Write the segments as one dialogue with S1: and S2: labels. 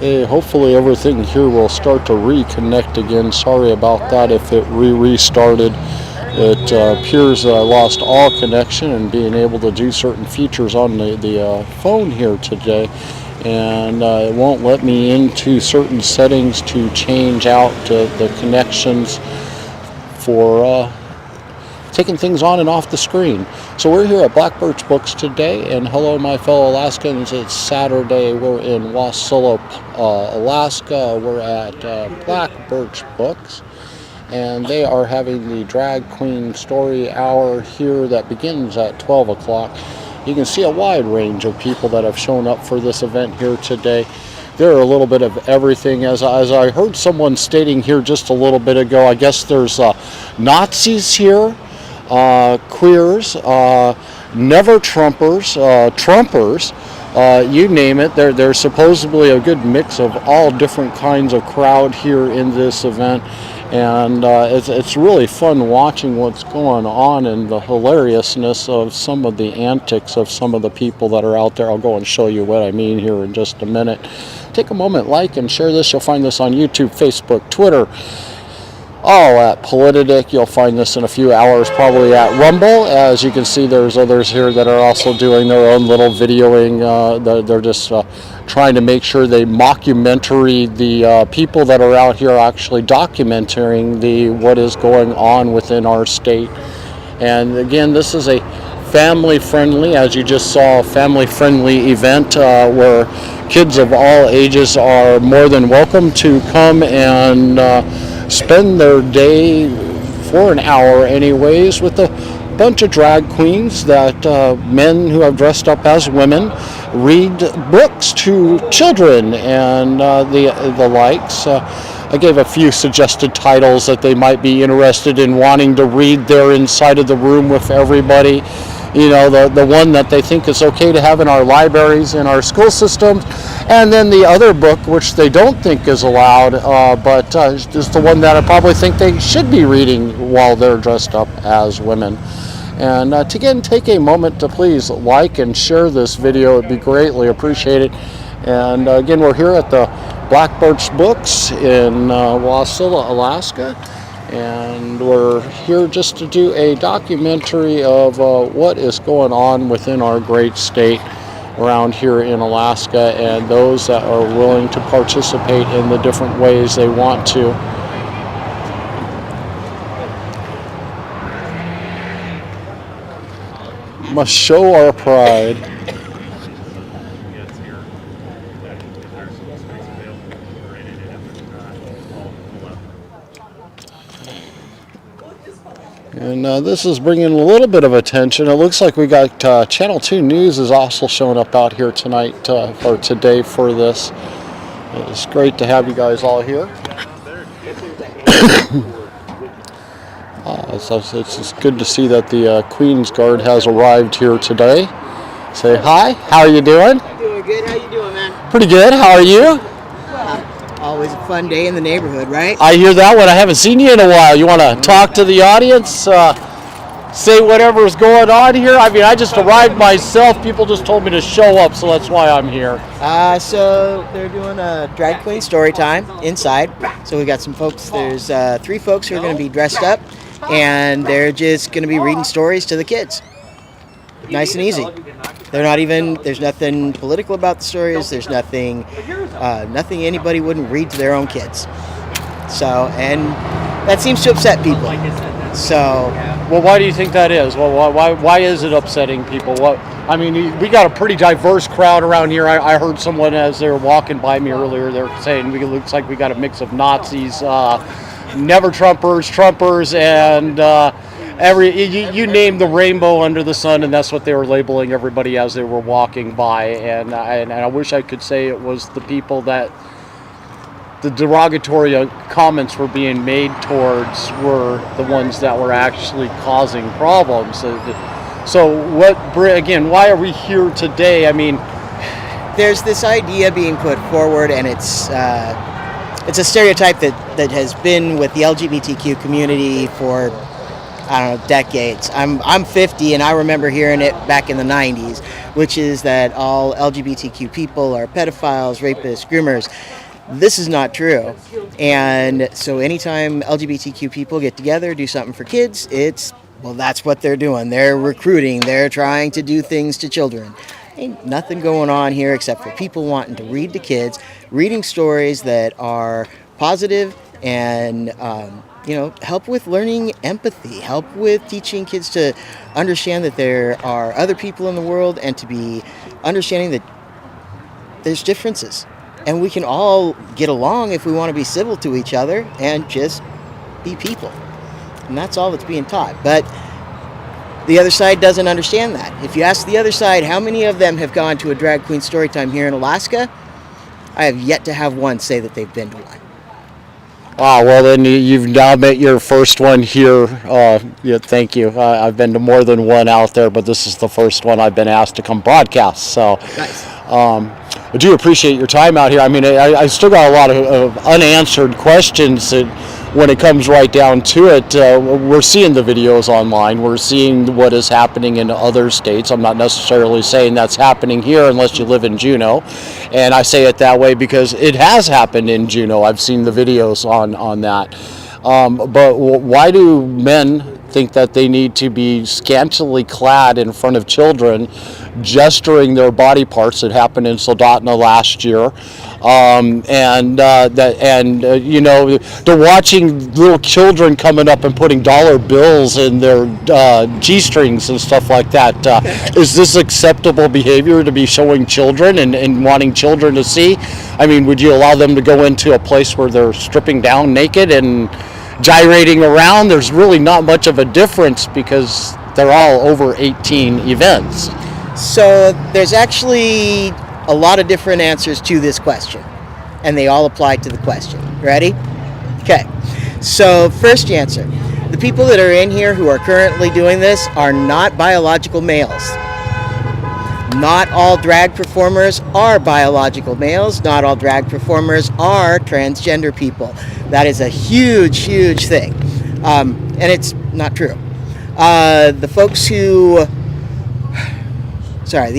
S1: Hey, hopefully everything here will start to reconnect again. Sorry about that if it restarted. It appears that I lost all connection and being able to do certain features on the phone here today. And it won't let me into certain settings to change out the connections for taking things on and off the screen. So we're here at Black Birch Books today, and hello my fellow Alaskans. It's Saturday. We're in Wasilla, Alaska. We're at Black Birch Books, and they are having the drag queen story hour here that begins at 12 o'clock. You can see a wide range of people that have shown up for this event here today. There are a little bit of everything. As I heard someone stating here just a little bit ago, I guess there's Nazis here, queers, never Trumpers, Trumpers, you name it. There's supposedly a good mix of all different kinds of crowd here in this event. And it's really fun watching what's going on and the hilariousness of some of the antics of some of the people that are out there. I'll go and show you what I mean here in just a minute. Take a moment, like and share this. You'll find this on YouTube, Facebook, Twitter, all at Politadick. You'll find this in a few hours probably at Rumble. As you can see, there's others here that are also doing their own little videoing. They're just trying to make sure they mockumentary the people that are out here actually documenting what is going on within our state. And again, this is a family-friendly, as you just saw, family-friendly event where kids of all ages are more than welcome to come and spend their day for an hour anyways with a bunch of drag queens that men who have dressed up as women read books to children and the likes. I gave a few suggested titles that they might be interested in wanting to read there inside of the room with everybody. You know, the one that they think is okay to have in our libraries, in our school systems, and then the other book which they don't think is allowed, but is the one that I probably think they should be reading while they're dressed up as women. And to again, take a moment to please like and share this video. It'd be greatly appreciated. And again, we're here at the Black Birch Books in Wasilla, Alaska. And we're here just to do a documentary of what is going on within our great state around here in Alaska, and those that are willing to participate in the different ways they want to. Must show our pride. And this is bringing a little bit of attention. It looks like we got Channel 2 News is also showing up out here tonight or today for this. It's great to have you guys all here. It's just good to see that the Queen's Guard has arrived here today. Say hi. How are you doing?
S2: Doing good. How you doing, man?
S1: Pretty good. How are you?
S2: Always a fun day in the neighborhood, right?
S1: I hear that one. I haven't seen you in a while. You want to talk to the audience? Say whatever's going on here? I mean, I just arrived myself. People just told me to show up, so that's why I'm here.
S2: So they're doing a drag queen story time inside. So we got some folks. There's 3 folks who are going to be dressed up, and they're just going to be reading stories to the kids. Nice and easy. There's nothing political about the stories. There's nothing anybody wouldn't read to their own kids. So, and that seems to upset people. So,
S1: well, why do you think that is? Well, why is it upsetting people? We got a pretty diverse crowd around here. I heard someone as they were walking by me earlier, they were saying it looks like we got a mix of Nazis, never Trumpers, and you name the rainbow under the sun, and that's what they were labeling everybody as they were walking by. And I wish I could say it was the people that the derogatory comments were being made towards were the ones that were actually causing problems. So why are we here today? I mean,
S2: there's this idea being put forward, and it's a stereotype that has been with the LGBTQ community for I don't know, decades. I'm 50 and I remember hearing it back in the 90s, which is that all LGBTQ people are pedophiles, rapists, groomers. This is not true. And so anytime LGBTQ people get together, do something for kids, well, that's what they're doing. They're recruiting. They're trying to do things to children. Ain't nothing going on here except for people wanting to read to kids, reading stories that are positive and, help with learning empathy, help with teaching kids to understand that there are other people in the world and to be understanding that there's differences. And we can all get along if we want to be civil to each other and just be people. And that's all that's being taught. But the other side doesn't understand that. If you ask the other side, how many of them have gone to a drag queen story time here in Alaska? I have yet to have one say that they've been to one.
S1: Wow, well then you've now met your first one here. Thank you. I've been to more than one out there, but this is the first one I've been asked to come broadcast. So
S2: Nice.
S1: I do appreciate your time out here. I mean, I still got a lot of unanswered questions that when it comes right down to it, we're seeing the videos online. We're seeing what is happening in other states. I'm not necessarily saying that's happening here unless you live in Juneau. And I say it that way because it has happened in Juneau. I've seen the videos on that. But why do men think that they need to be scantily clad in front of children, gesturing their body parts? That happened in Soldotna last year, they're watching little children coming up and putting dollar bills in their G-strings and stuff like that. Is this acceptable behavior to be showing children and wanting children to see? I mean, would you allow them to go into a place where they're stripping down naked and gyrating around? There's really not much of a difference because they're all over 18 events.
S2: So there's actually a lot of different answers to this question, and they all apply to the question. Ready? Okay. So first answer, the people that are in here who are currently doing this are not biological males. Not all drag performers are biological males. Not all drag performers are transgender people. That is a huge, huge thing. And it's not true. The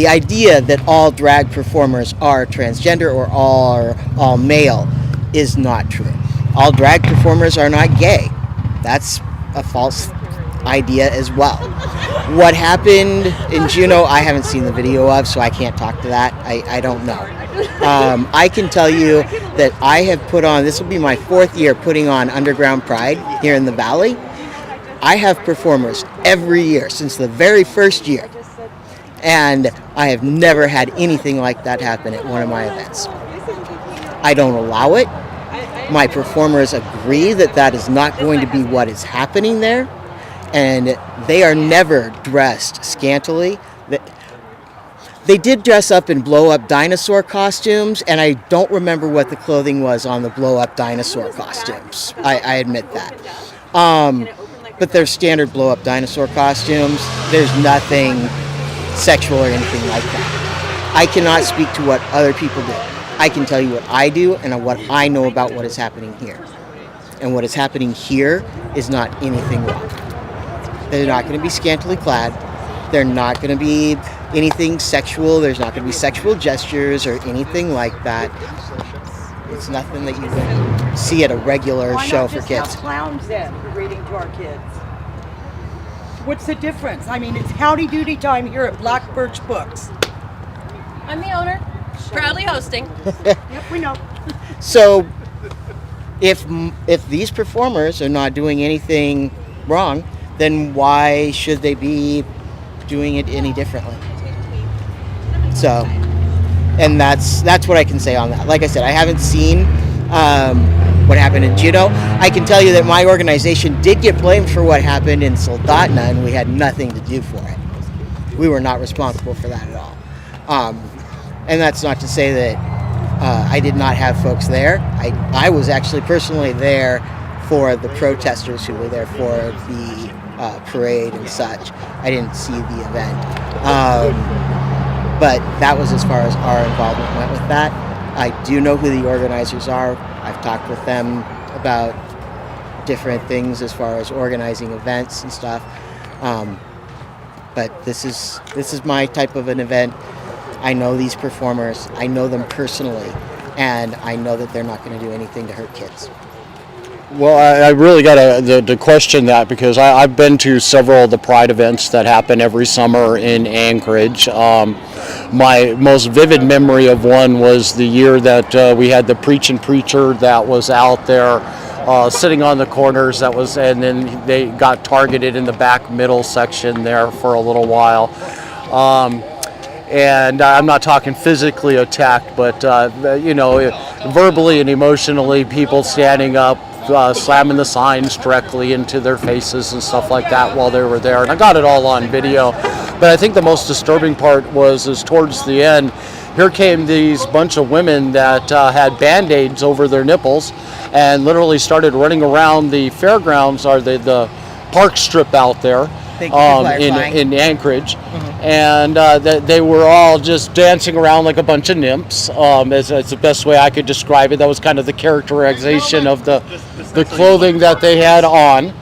S2: idea that all drag performers are transgender or all male is not true. All drag performers are not gay. That's a false idea as well. What happened in Juneau, I haven't seen the video of, so I can't talk to that. I don't know. I can tell you that I have put on, this will be my 4th year putting on Underground Pride here in the Valley. I have performers every year since the very first year. And I have never had anything like that happen at one of my events. I don't allow it. My performers agree that that is not going to be what is happening there. And they are never dressed scantily. They did dress up in blow-up dinosaur costumes, and I don't remember what the clothing was on the blow-up dinosaur costumes. I admit that. But they're standard blow-up dinosaur costumes. There's nothing sexual or anything like that. I cannot speak to what other people do. I can tell you what I do and what I know about what is happening here. And what is happening here is not anything wrong. They're not going to be scantily clad. They're not going to be anything sexual. There's not going to be sexual gestures or anything like that. It's nothing that you can see at a regular show for kids.
S3: Why not just have clowns then reading to our kids? What's the difference? I mean, it's howdy doody time here at Black Birch Books.
S4: I'm the owner, proudly hosting.
S3: Yep, we know.
S2: So, if these performers are not doing anything wrong, then why should they be doing it any differently? So, and that's what I can say on that. Like I said, I haven't seen what happened in Juneau. I can tell you that my organization did get blamed for what happened in Soldotna, and we had nothing to do for it. We were not responsible for that at all. And that's not to say that I did not have folks there. I was actually personally there for the protesters who were there for the parade and such. I didn't see the event. But that was as far as our involvement went with that. I do know who the organizers are. I've talked with them about different things as far as organizing events and stuff. But this is my type of an event. I know these performers. I know them personally, and I know that they're not going to do anything to hurt kids.
S1: Well, I really got to question that, because I've been to several of the Pride events that happen every summer in Anchorage. My most vivid memory of one was the year that we had the preaching preacher that was out there sitting on the corners, and then they got targeted in the back middle section there for a little while. And I'm not talking physically attacked, but verbally and emotionally, people standing up, slamming the signs directly into their faces and stuff like that while they were there. And I got it all on video. But I think the most disturbing part is towards the end, here came these bunch of women that had Band-Aids over their nipples and literally started running around the fairgrounds, or the park strip out there in Anchorage. Mm-hmm. And they were all just dancing around like a bunch of nymphs. As the best way I could describe it. That was kind of the characterization of the clothing that they had on.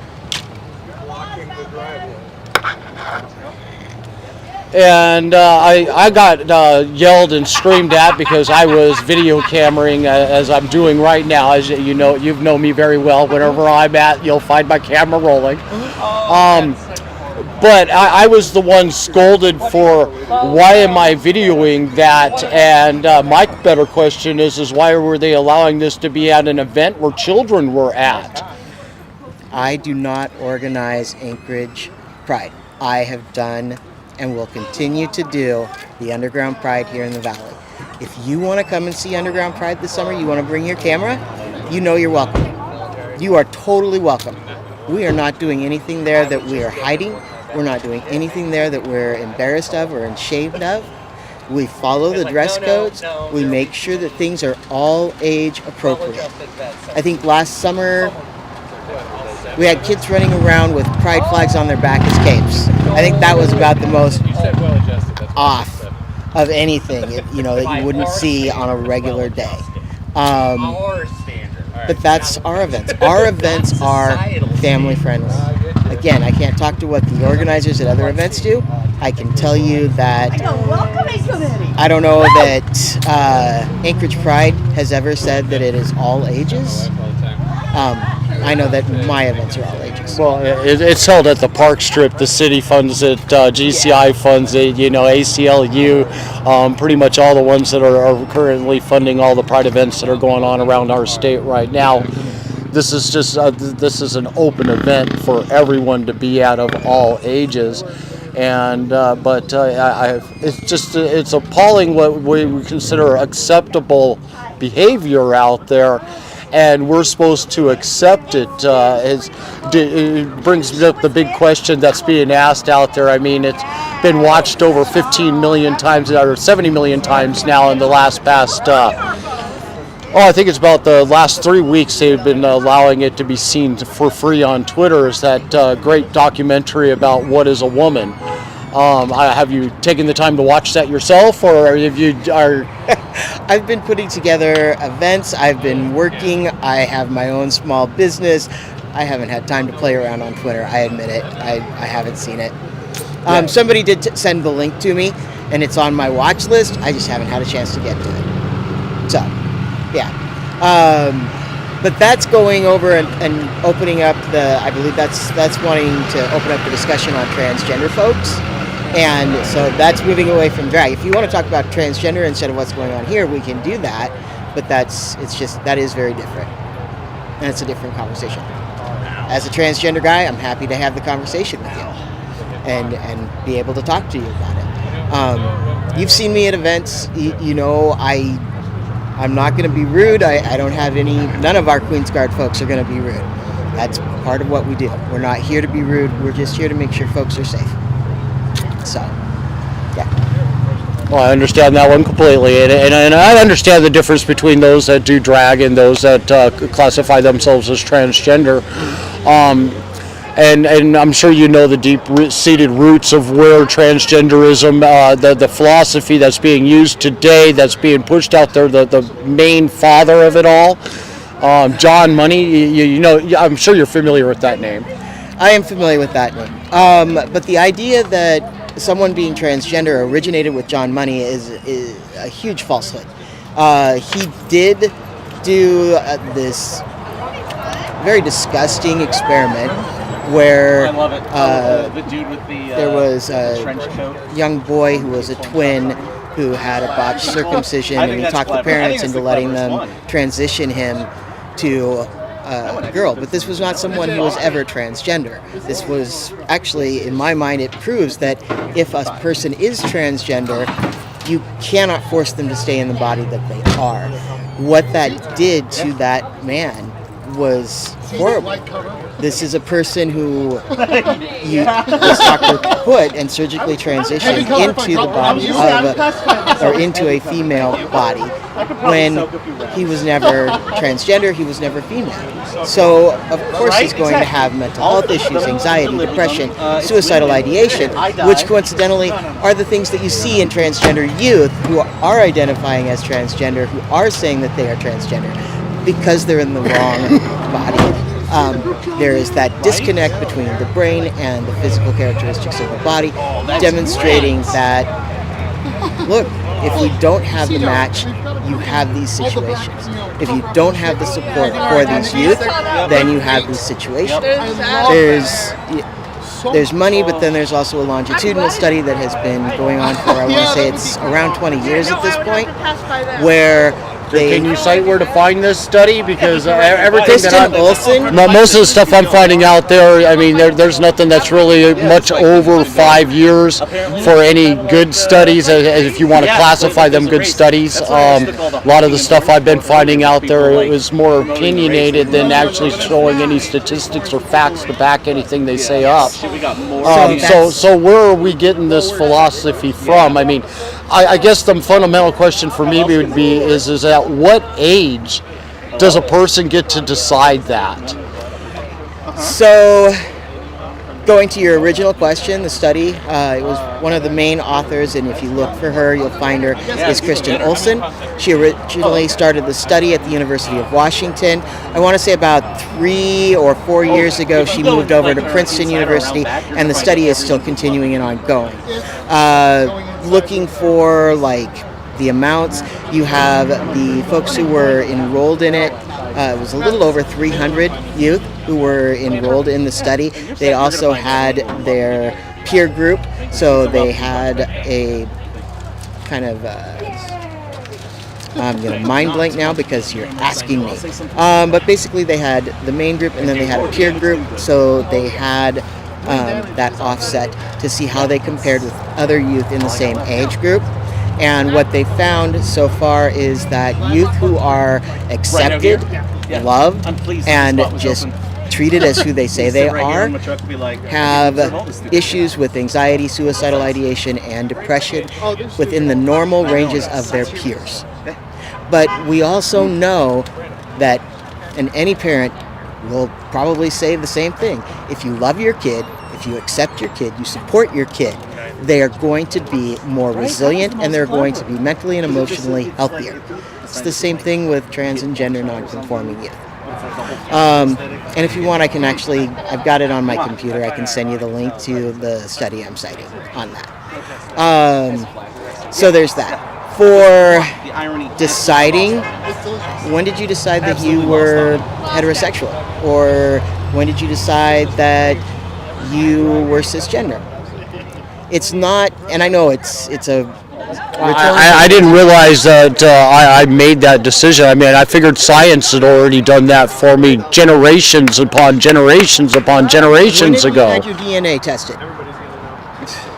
S1: And I got yelled and screamed at because I was video cameraing as I'm doing right now. As you know, you've known me very well. Wherever I'm at, you'll find my camera rolling. But I was the one scolded for why am I videoing that? And my better question is why were they allowing this to be at an event where children were at?
S2: I do not organize Anchorage Pride. I have done and will continue to do the Underground Pride here in the Valley. If you want to come and see Underground Pride this summer, you want to bring your camera, you're welcome. You are totally welcome. We are not doing anything there that we are hiding. We're not doing anything there that we're embarrassed of or ashamed of. We follow the dress codes. We make sure that things are all age appropriate. I think last summer we had kids running around with pride flags on their back as capes. I think that was about the most off of anything, that you wouldn't see on a regular day. But that's our events. Our events are family friendly. Again, I can't talk to what the organizers at other events do. I can tell you that I don't know that Anchorage Pride has ever said that it is all ages. I know that my events are all ages.
S1: Well, it's held at the Park Strip. The city funds it, GCI funds it, ACLU, pretty much all the ones that are currently funding all the Pride events that are going on around our state right now. This is just this is an open event for everyone to be at of all ages. And it's appalling what we consider acceptable behavior out there. And we're supposed to accept it. It brings up the big question that's being asked out there. I mean, it's been watched over 15 million times, or 70 million times now in the past, I think it's about the last 3 weeks they've been allowing it to be seen for free on Twitter. Is that great documentary about what is a woman. Have you taken the time to watch that yourself, or have you
S2: I've been putting together events. I've been working. I have my own small business. I haven't had time to play around on Twitter. I admit it. I haven't seen it. Somebody did send the link to me, and it's on my watch list. I just haven't had a chance to get to it. So, yeah. But that's going over and opening up I believe that's wanting to open up the discussion on transgender folks. And so that's moving away from drag. If you want to talk about transgender instead of what's going on here, we can do that. But that is very different. And it's a different conversation. As a transgender guy, I'm happy to have the conversation with you and be able to talk to you about it. You've seen me at events. I'm not going to be rude. I don't have none of our Queen's Guard folks are going to be rude. That's part of what we do. We're not here to be rude. We're just here to make sure folks are safe. So, yeah.
S1: Well, I understand that one completely, and I understand the difference between those that do drag and those that classify themselves as transgender. And I'm sure you know the deep-seated roots of where transgenderism, the philosophy that's being used today, that's being pushed out there, the main father of it all John Money, you know, I'm sure you're familiar with that name.
S2: I am familiar with that name. But the idea that someone being transgender originated with John Money is a huge falsehood. He did do this very disgusting experiment where
S5: I love it. The dude with the
S2: there was a
S5: trench coat.
S2: young boy who was a twin who had a botched circumcision,
S5: I think
S2: and he
S5: that's
S2: talked the
S5: clever. I think
S2: parents
S5: it's
S2: into
S5: the
S2: letting
S5: cleverest
S2: them
S5: one.
S2: transition him to a girl. But this was not someone who was ever transgender. This was actually, in my mind, it proves that if a person is transgender, you cannot force them to stay in the body that they are. What that did to that man was horrible. This is a person who this doctor put and surgically transitioned into the body of, or into a female body when he was never transgender, he was never female. So, of course, he's going to have mental health issues, anxiety, depression, suicidal ideation, which coincidentally are the things that you see in transgender youth who are identifying as transgender, who are saying that they are transgender, because they're in the wrong body. There is that disconnect between the brain and the physical characteristics of the body, demonstrating that, look, if we don't have the match, you have these situations. If you don't have the support for these youth, then you have these situations. There's money, but then there's also a longitudinal study that has been going on for, I want to say it's around 20 years at this point, where
S1: Can you cite where to find this study? Because everything that
S2: Olson?
S1: most of the stuff I'm finding out there, I mean, there's nothing that's really much over 5 years for any good studies, if you want to classify them good studies. A lot of the stuff I've been finding out there, it was more opinionated than actually showing any statistics or facts to back anything they say up. So where are we getting this philosophy from? I mean, I guess the fundamental question for me would be is at what age does a person get to decide that?
S2: So, going to your original question, the study, it was one of the main authors, and if you look for her, you'll find her, is Kristen Olson. She originally started the study at the University of Washington. I want to say about 3 or 4 years ago, she moved over to Princeton University, and the study is still continuing and ongoing. Looking for, like, the amounts, you have the folks who were enrolled in it. It was a little over 300 youth who were enrolled in the study. They also had their peer group, so they had a kind of I'm going to mind blank now because you're asking me. But basically they had the main group and then they had a peer group, so they had that offset to see how they compared with other youth in the same age group. And what they found so far is that youth who are accepted, loved, and just treated as who they say they are have issues with anxiety, suicidal ideation, and depression within the normal ranges of their peers. But we also know that, and any parent will probably say the same thing, if you love your kid, if you accept your kid, you support your kid, they are going to be more resilient and they're going to be mentally and emotionally healthier. It's the same thing with trans and gender non-conforming youth. And if you want, I can actually, I've got it on my computer, I can send you the link to the study I'm citing on that. So there's that. For deciding, when did you decide that you were heterosexual? Or when did you decide that you were cisgender? It's not, and I know it's a...
S1: I didn't realize that I made that decision. I mean, I figured science had already done that for me generations upon generations upon generations ago.
S2: When did you have your DNA tested?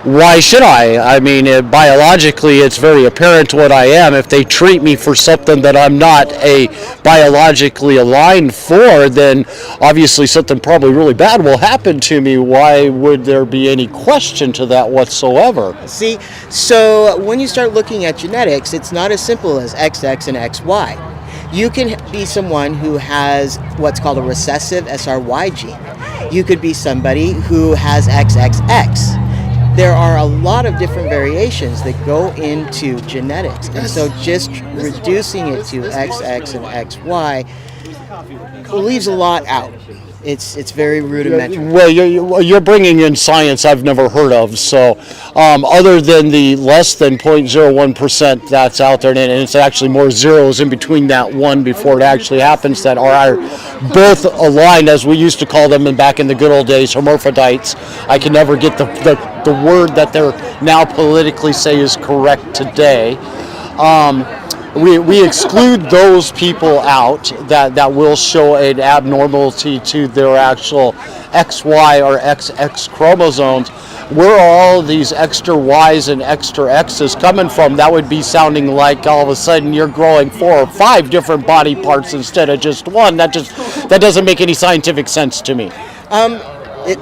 S1: Why should I? I mean, biologically, it's very apparent what I am. If they treat me for something that I'm not a biologically aligned for, then obviously something probably really bad will happen to me. Why would there be any question to that whatsoever?
S2: See, so when you start looking at genetics, it's not as simple as XX and XY. You can be someone who has what's called a recessive SRY gene. You could be somebody who has XXX. There are a lot of different variations that go into genetics, and so just reducing it to XX and XY leaves a lot out. It's very rudimentary.
S1: Well, you're bringing in science I've never heard of. So, other than the less than 0.01% that's out there, and it's actually more zeros in between that one before it actually happens, that are both aligned, as we used to call them back in the good old days, hermaphrodites. I can never get the word that they're now politically say is correct today. We exclude those people out that will show an abnormality to their actual XY or XX chromosomes. Where are all these extra Ys and extra X's coming from? That would be sounding like all of a sudden you're growing 4 or 5 different body parts instead of just one. That doesn't make any scientific sense to me.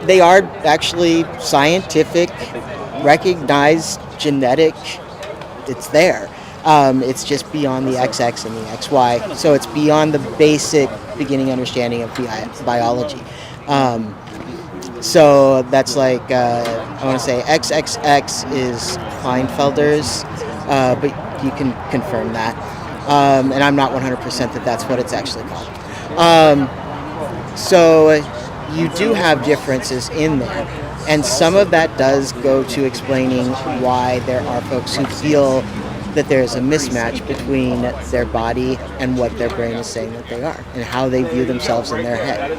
S2: They are actually scientific, recognized genetic. It's there. It's just beyond the XX and the XY, so it's beyond the basic beginning understanding of biology. So that's like, I want to say XXX is Kleinfelder's, but you can confirm that. And I'm not 100% that that's what it's actually called. So you do have differences in there, and some of that does go to explaining why there are folks who feel that there's a mismatch between their body and what their brain is saying that they are, and how they view themselves in their head.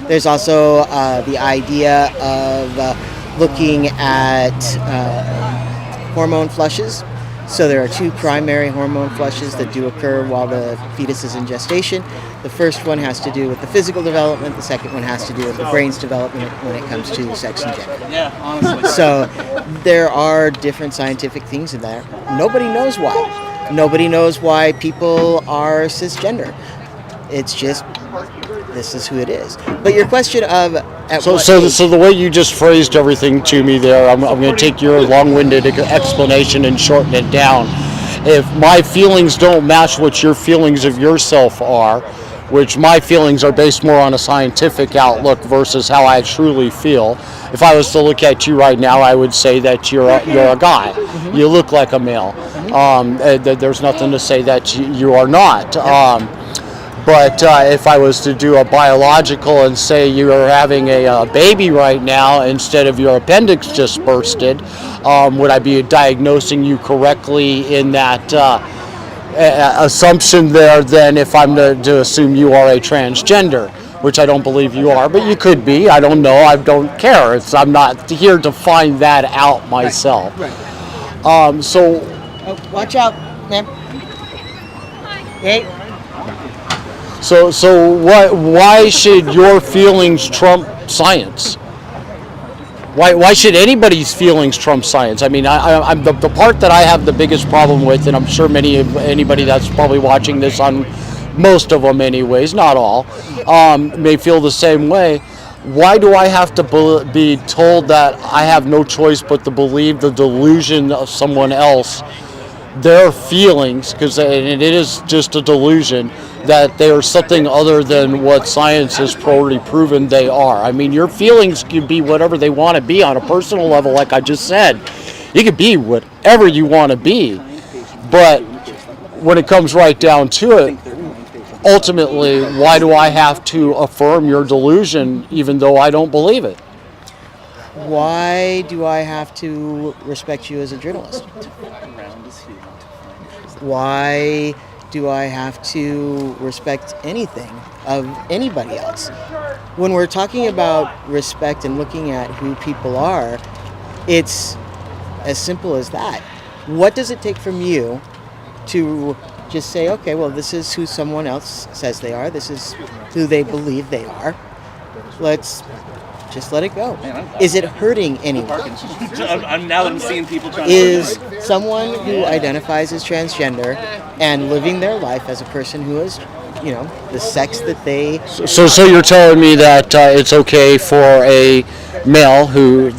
S2: There's also the idea of looking at hormone flushes. So there are 2 primary hormone flushes that do occur while the fetus is in gestation. The first one has to do with the physical development. The second one has to do with the brain's development when it comes to sex and gender.
S5: Yeah, honestly.
S2: So there are different scientific things in there. Nobody knows why. Nobody knows why people are cisgender. It's just, this is who it is. But your question of
S1: So the way you just phrased everything to me there, I'm going to take your long-winded explanation and shorten it down. If my feelings don't match what your feelings of yourself are, which my feelings are based more on a scientific outlook versus how I truly feel. If I was to look at you right now, I would say that you're a guy. Mm-hmm. You look like a male. There's nothing to say that you are not. But if I was to do a biological and say you are having a baby right now instead of your appendix just bursted, would I be diagnosing you correctly in that assumption there than if I'm to assume you are a transgender, which I don't believe you are, but you could be. I don't know. I don't care. I'm not here to find that out myself. Right.
S2: Watch out, ma'am. Hey.
S1: So why should your feelings trump science? Why should anybody's feelings trump science? I mean, I'm the part that I have the biggest problem with, and I'm sure anybody that's probably watching this, on most of them anyways, not all, may feel the same way. Why do I have to be told that I have no choice but to believe the delusion of someone else, their feelings, because it is just a delusion, that they are something other than what science has already proven they are? I mean, your feelings can be whatever they want to be on a personal level, like I just said. You can be whatever you want to be, but when it comes right down to it, ultimately, why do I have to affirm your delusion even though I don't believe it?
S2: Why do I have to respect you as a journalist? Why do I have to respect anything of anybody else? When we're talking about respect and looking at who people are, it's as simple as that. What does it take from you to just say, okay, well, this is who someone else says they are, this is who they believe they are, let's just let it go? Is it hurting anyone?
S5: Now that I'm seeing people trying
S2: Is someone who identifies as transgender and living their life as a person who is, the sex that they...
S1: So you're telling me that it's okay for a male who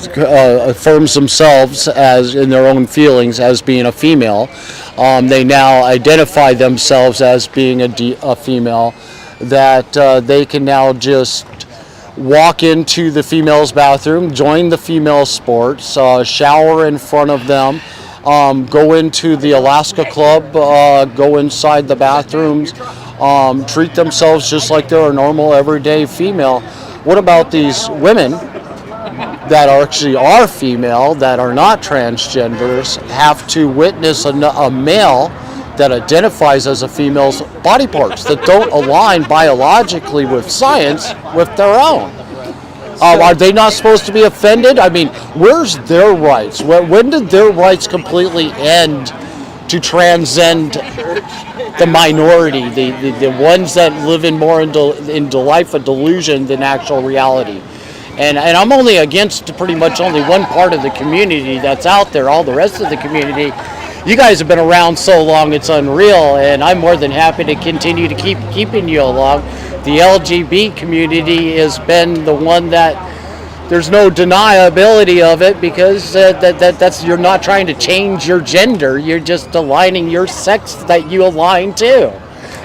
S1: affirms themselves as in their own feelings as being a female, they now identify themselves as being a female, that they can now just walk into the female's bathroom, join the female sports, shower in front of them, go into the Alaska Club, go inside the bathrooms, treat themselves just like they're a normal, everyday female. What about these women that actually are female, that are not transgenders, have to witness a male that identifies as a female's body parts that don't align biologically with science with their own? Are they not supposed to be offended? I mean, where's their rights? When did their rights completely end to transcend the minority, the ones that live in more into life of delusion than actual reality? And I'm only against pretty much only one part of the community that's out there. All the rest of the community, you guys have been around so long, it's unreal, and I'm more than happy to continue to keeping you along. The LGBT community has been the one that there's no deniability of it, because that's you're not trying to change your gender, you're just aligning your sex that you align to.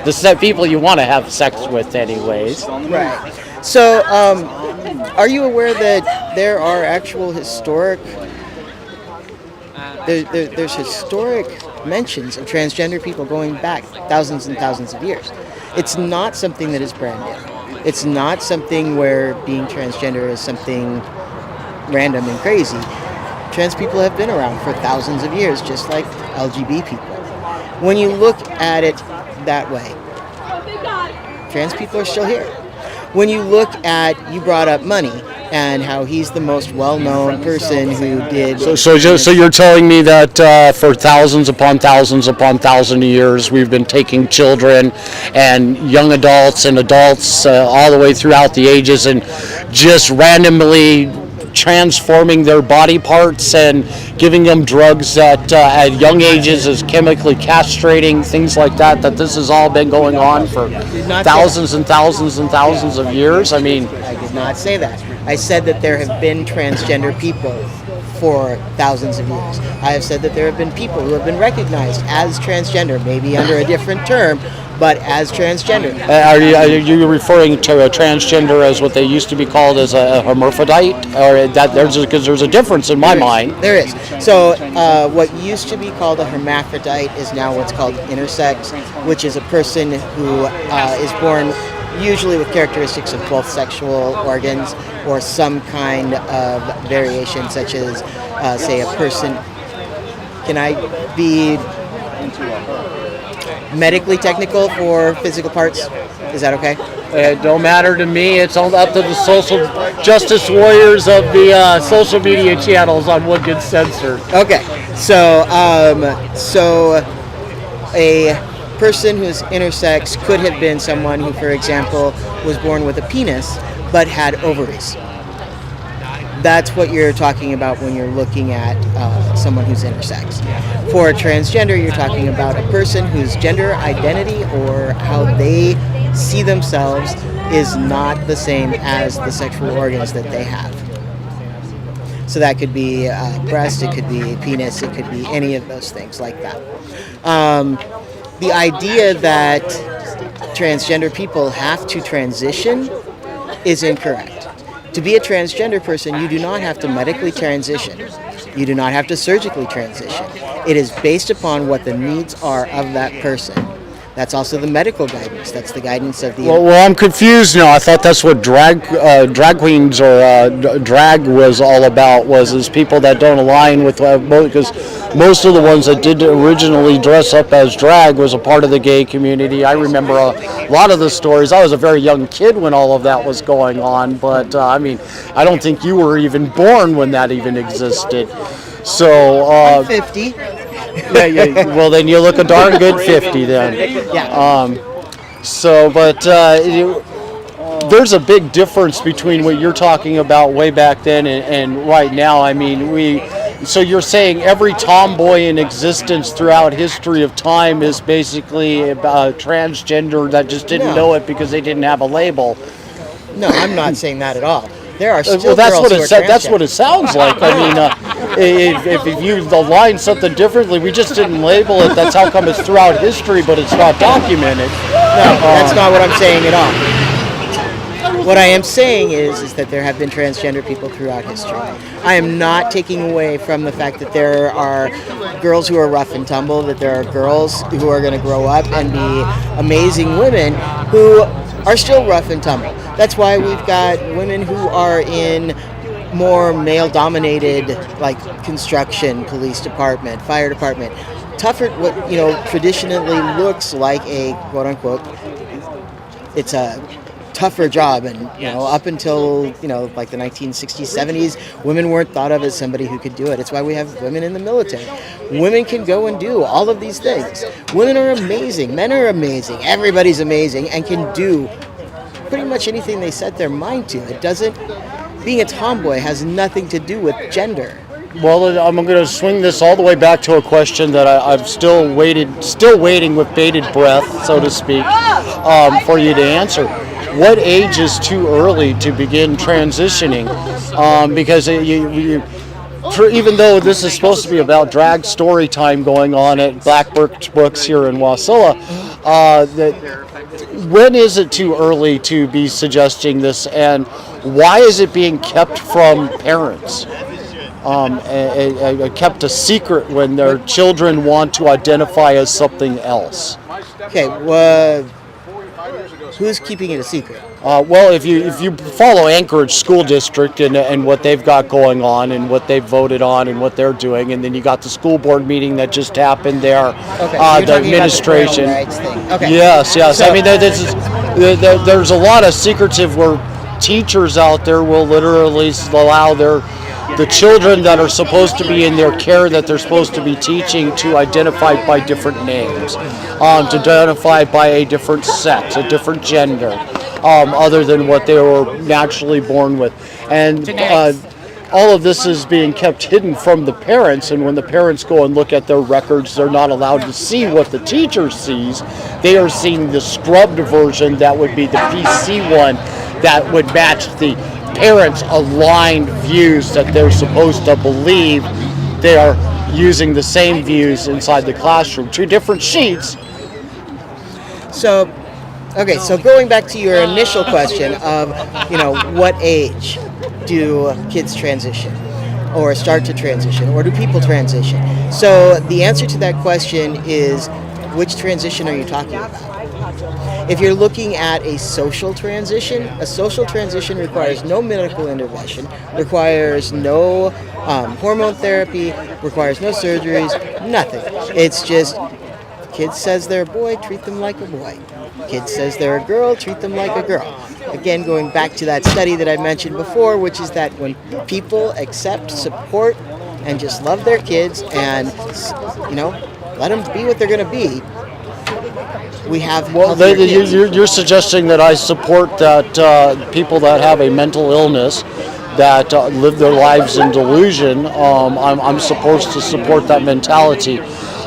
S1: The set people you want to have sex with anyways.
S2: Right. So, are you aware that there are actual historic there's historic mentions of transgender people going back thousands and thousands of years? It's not something that is brand new. It's not something where being transgender is something random and crazy. Trans people have been around for thousands of years, just like LGBT people. When you look at it that way, trans people are still here. When you look at, you brought up Money, and how he's the most well-known person who did...
S1: So you're telling me that for thousands upon thousands of years, we've been taking children and young adults and adults all the way throughout the ages and just randomly transforming their body parts and giving them drugs at young ages, as chemically castrating, things like that, that this has all been going on for thousands and thousands and thousands of years? I mean...
S2: I did not say that. I said that there have been transgender people for thousands of years. I have said that there have been people who have been recognized as transgender, maybe under a different term, but as transgender.
S1: Are you referring to a transgender as what they used to be called as a hermaphrodite, or that because there's a difference in my mind?
S2: There is. So what used to be called a hermaphrodite is now what's called intersex, which is a person who is born usually with characteristics of both sexual organs or some kind of variation, such as, say, a person. Can I be medically technical for physical parts? Is that okay?
S1: It don't matter to me. It's all up to the social justice warriors of the social media channels on what gets censored.
S2: Okay, so a person who's intersex could have been someone who, for example, was born with a penis but had ovaries. That's what you're talking about when you're looking at someone who's intersex. For a transgender, you're talking about a person whose gender identity or how they see themselves is not the same as the sexual organs that they have. So that could be a breast, it could be a penis, it could be any of those things like that. The idea that transgender people have to transition is incorrect. To be a transgender person, you do not have to medically transition. You do not have to surgically transition. It is based upon what the needs are of that person. That's also the medical guidance. That's the guidance of the...
S1: Well, I'm confused now. I thought that's what drag queens or drag was all about, was people that don't align with... because most of the ones that did originally dress up as drag was a part of the gay community. I remember a lot of the stories. I was a very young kid when all of that was going on, but I mean, I don't think you were even born when that even existed. So...
S2: I'm 50.
S1: Yeah. Well, then you look a darn good 50 then.
S2: Yeah.
S1: There's a big difference between what you're talking about way back then and right now. I mean, so you're saying every tomboy in existence throughout history of time is basically transgender that just didn't know it because they didn't have a label.
S2: No, I'm not saying that at all. There are still
S1: that's
S2: girls
S1: what
S2: who
S1: it
S2: are
S1: said. That's
S2: transgender.
S1: what it sounds like. I mean, if you align something differently, we just didn't label it. That's how come it's throughout history, but it's not documented.
S2: No, that's not what I'm saying at all. What I am saying is that there have been transgender people throughout history. I am not taking away from the fact that there are girls who are rough and tumble, that there are girls who are going to grow up and be amazing women who are still rough and tumble. That's why we've got women who are in more male-dominated, like construction, police department, fire department, tougher. What traditionally looks like a quote-unquote, it's a tougher job, and up until like the 1960s, 70s, women weren't thought of as somebody who could do it. It's why we have women in the military. Women can go and do all of these things. Women are amazing. Men are amazing. Everybody's amazing and can do pretty much anything they set their mind to. It doesn't. Being a tomboy has nothing to do with gender.
S1: Well, I'm going to swing this all the way back to a question that I've still waiting with bated breath, so to speak, for you to answer. What age is too early to begin transitioning? Because even though this is supposed to be about drag story time going on at Black Birch Books here in Wasilla, when is it too early to be suggesting this, and why is it being kept from parents? Kept a secret when their children want to identify as something else.
S2: Okay, who's keeping it a secret?
S1: Well, if you follow Anchorage School District and what they've got going on and what they've voted on and what they're doing, and then you got the school board meeting that just happened there,
S2: okay,
S1: the administration.
S2: About the parental rights thing. Okay.
S1: Yes.
S2: So,
S1: I mean, there's a lot of secretive where teachers out there will literally allow the children that are supposed to be in their care, that they're supposed to be teaching, to identify by different names, to identify by a different sex, a different gender, other than what they were naturally born with. And all of this is being kept hidden from the parents, and when the parents go and look at their records, they're not allowed to see what the teacher sees. They are seeing the scrubbed version that would be the PC one that would match the parents' aligned views that they're supposed to believe. They are using the same views inside the classroom. Two different sheets.
S2: So going back to your initial question of, what age do kids transition or start to transition, or do people transition? So the answer to that question is, which transition are you talking about? If you're looking at a social transition requires no medical intervention, requires no hormone therapy, requires no surgeries, nothing. It's just, kid says they're a boy, treat them like a boy. Kid says they're a girl, treat them like a girl. Again, going back to that study that I mentioned before, which is that when people accept, support, and just love their kids and, let them be what they're going to be, we have
S1: you're suggesting that I support that people that have a mental illness, that live their lives in delusion, I'm supposed to support that mentality.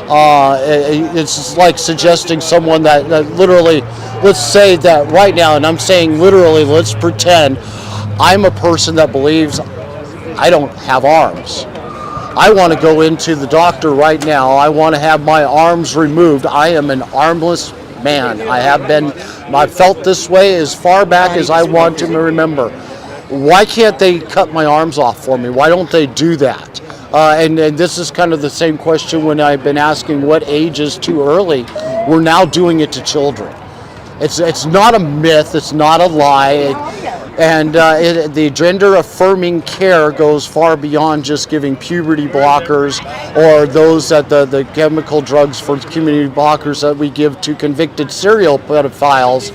S1: It's like suggesting someone that literally, let's say that right now, and I'm saying literally, let's pretend I'm a person that believes I don't have arms. I want to go into the doctor right now. I want to have my arms removed. I am an armless man. I've felt this way as far back as I want to remember. Why can't they cut my arms off for me? Why don't they do that? And this is kind of the same question when I've been asking what age is too early. We're now doing it to children. It's not a myth. It's not a lie. The gender-affirming care goes far beyond just giving puberty blockers or those that the chemical drugs for community blockers that we give to convicted serial pedophiles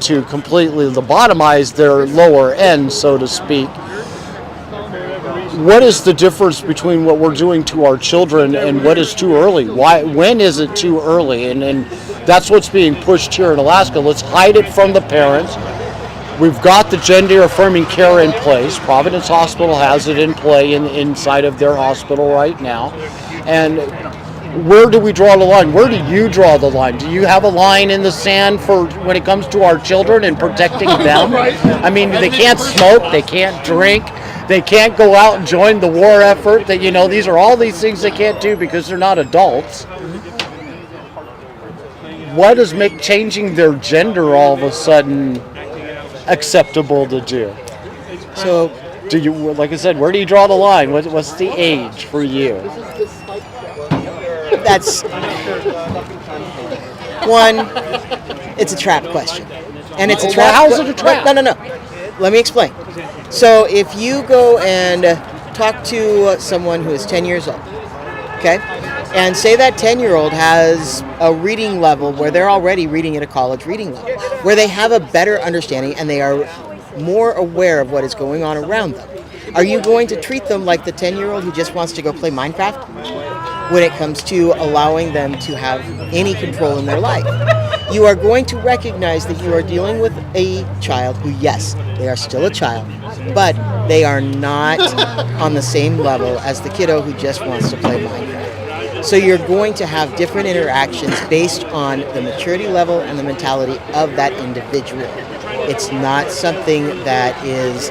S1: to completely lobotomize their lower end, so to speak. What is the difference between what we're doing to our children and what is too early? When is it too early? And that's what's being pushed here in Alaska. Let's hide it from the parents. We've got the gender-affirming care in place. Providence Hospital has it in play inside of their hospital right now. And where do we draw the line? Where do you draw the line? Do you have a line in the sand for when it comes to our children and protecting them? I mean, they can't smoke, they can't drink, they can't go out and join the war effort. These are all these things they can't do because they're not adults. What does make changing their gender all of a sudden acceptable to do?
S2: So
S1: Do you, like I said, where do you draw the line? What's the age for you?
S2: that's one. It's a trap question, and it's a
S1: Well,
S2: trap.
S1: how's it a trap?
S2: No. Let me explain. So if you go and talk to someone who is 10 years old, okay, and say that 10-year-old has a reading level where they're already reading at a college reading level, where they have a better understanding and they are more aware of what is going on around them. Are you going to treat them like the 10-year-old who just wants to go play Minecraft when it comes to allowing them to have any control in their life? You are going to recognize that you are dealing with a child who, yes, they are still a child, but they are not on the same level as the kiddo who just wants to play Minecraft. So you're going to have different interactions based on the maturity level and the mentality of that individual. It's not something that is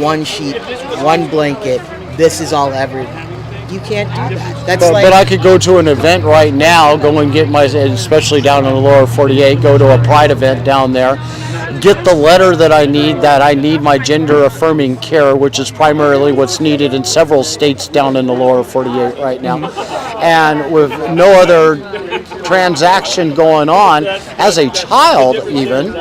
S2: one sheet, one blanket, this is all everyone. You can't do that. That's
S1: But I could go to an event right now, go and get my, especially down in the lower 48, go to a pride event down there, get the letter that I need my gender affirming care, which is primarily what's needed in several states down in the lower 48 right now. And with no other transaction going on, as a child even,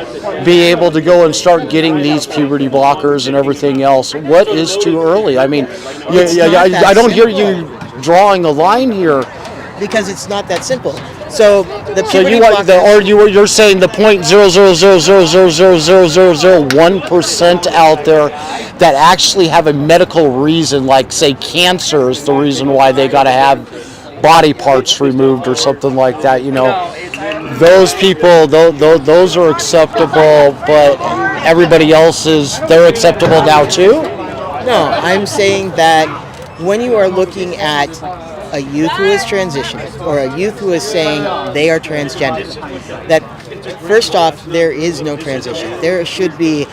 S1: be able to go and start getting these puberty blockers and everything else. What is too early? I mean, I don't hear you drawing a line here.
S2: Because it's not that simple. So the
S1: So
S2: puberty
S1: you want you're saying the 0.000000001% out there that actually have a medical reason, like say cancer is the reason why they got to have body parts removed or something like that. You know, those people, those are acceptable, but everybody else they're acceptable now too.
S2: No, I'm saying that when you are looking at a youth who is transitioning or a youth who is saying they are transgender, that first off, there is no transition. There should be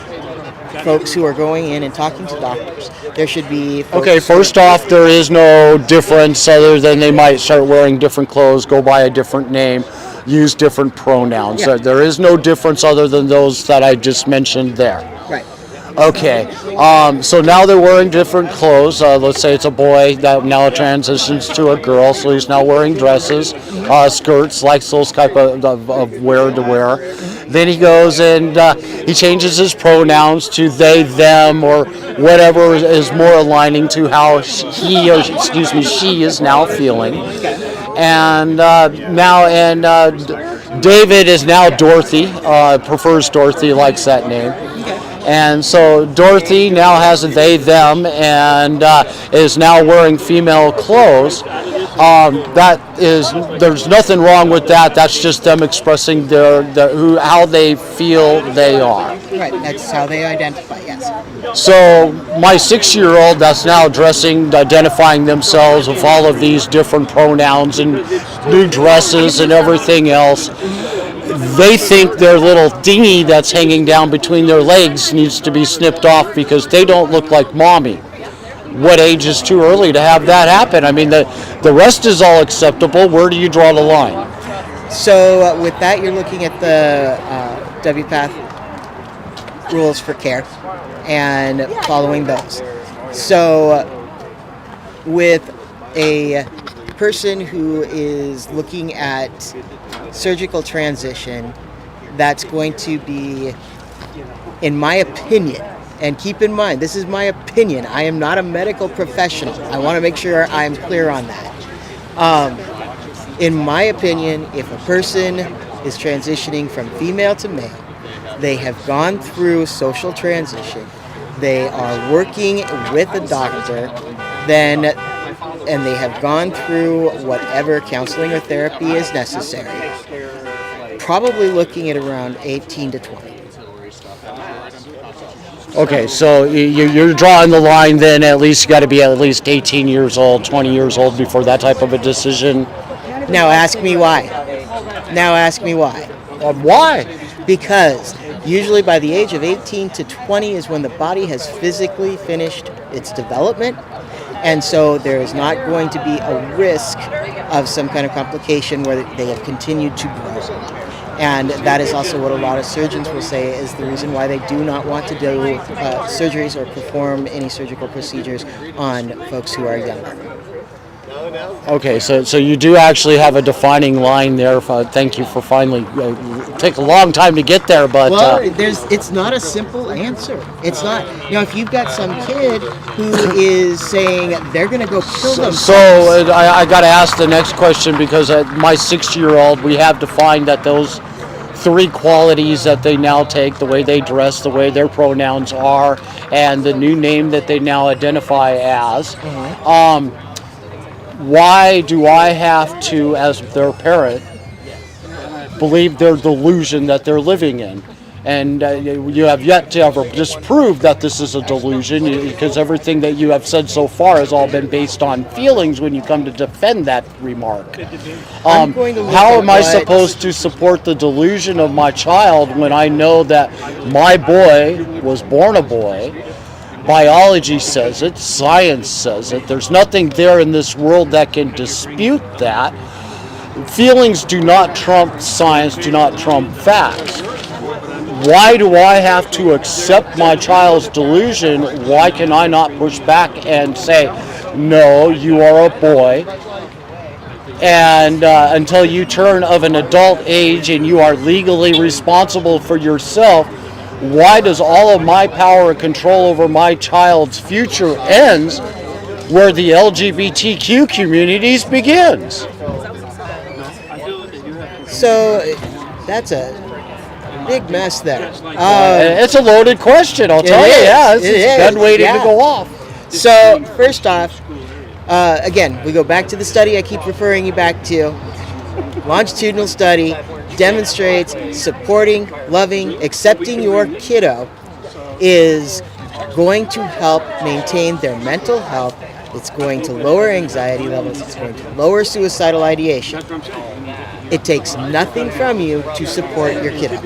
S2: folks who are going in and talking to doctors. There should be folks
S1: Okay, first off, there is no difference other than they might start wearing different clothes, go by a different name, use different pronouns.
S2: Yeah.
S1: There is no difference other than those that I just mentioned there.
S2: Right.
S1: Okay, so now they're wearing different clothes. Let's say it's a boy that now transitions to a girl, so he's now wearing dresses, skirts, likes those type of wear to wear. Then he goes and he changes his pronouns to they, them, or whatever is more aligning to how she is now feeling. And David is now Dorothy, prefers Dorothy, likes that name. And so Dorothy now has a they, them, and is now wearing female clothes. There's nothing wrong with that. That's just them expressing how they feel they are.
S2: Right, that's how they identify, yes.
S1: So my 6-year-old that's now identifying themselves with all of these different pronouns and new dresses and everything else, they think their little dinghy that's hanging down between their legs needs to be snipped off because they don't look like mommy. What age is too early to have that happen? I mean, the rest is all acceptable. Where do you draw the line?
S2: So with that, you're looking at the WPATH rules for care and following those. So with a person who is looking at surgical transition, that's going to be, in my opinion, and keep in mind, this is my opinion, I am not a medical professional. I want to make sure I'm clear on that. In my opinion, if a person is transitioning from female to male, they have gone through social transition, they are working with a doctor, and they have gone through whatever counseling or therapy is necessary, probably looking at around 18 to 20.
S1: Okay, so you're drawing the line then, at least you got to be at least 18 years old, 20 years old before that type of a decision.
S2: Now ask me why.
S1: Why?
S2: Because usually by the age of 18 to 20 is when the body has physically finished its development, and so there is not going to be a risk of some kind of complication where they have continued to grow. And that is also what a lot of surgeons will say is the reason why they do not want to do surgeries or perform any surgical procedures on folks who are younger.
S1: Okay, so you do actually have a defining line there. Thank you for finally take a long time to get there, but
S2: it's not a simple answer. It's not. If you've got some kid who is saying they're going to go kill themselves.
S1: So I got to ask the next question, because my 6-year-old, we have defined that those 3 qualities that they now take, the way they dress, the way their pronouns are, and the new name that they now identify as. Why do I have to, as their parent, believe their delusion that they're living in? And you have yet to ever disprove that this is a delusion, because everything that you have said so far has all been based on feelings when you come to defend that remark. How am I supposed to support the delusion of my child when I know that my boy was born a boy? Biology says it, science says it. There's nothing there in this world that can dispute that. Feelings do not trump science, do not trump facts. Why do I have to accept my child's delusion? Why can I not push back and say, no, you are a boy, and until you turn of an adult age and you are legally responsible for yourself, why does all of my power and control over my child's future ends where the LGBTQ communities begins?
S2: So that's a big mess there.
S1: It's a loaded question, I'll tell you. Yeah, it's been waiting to go off.
S2: So first off, again, we go back to the study I keep referring you back to. Longitudinal study demonstrates supporting, loving, accepting your kiddo is going to help maintain their mental health. It's going to lower anxiety levels. It's going to lower suicidal ideation. It takes nothing from you to support your kiddo.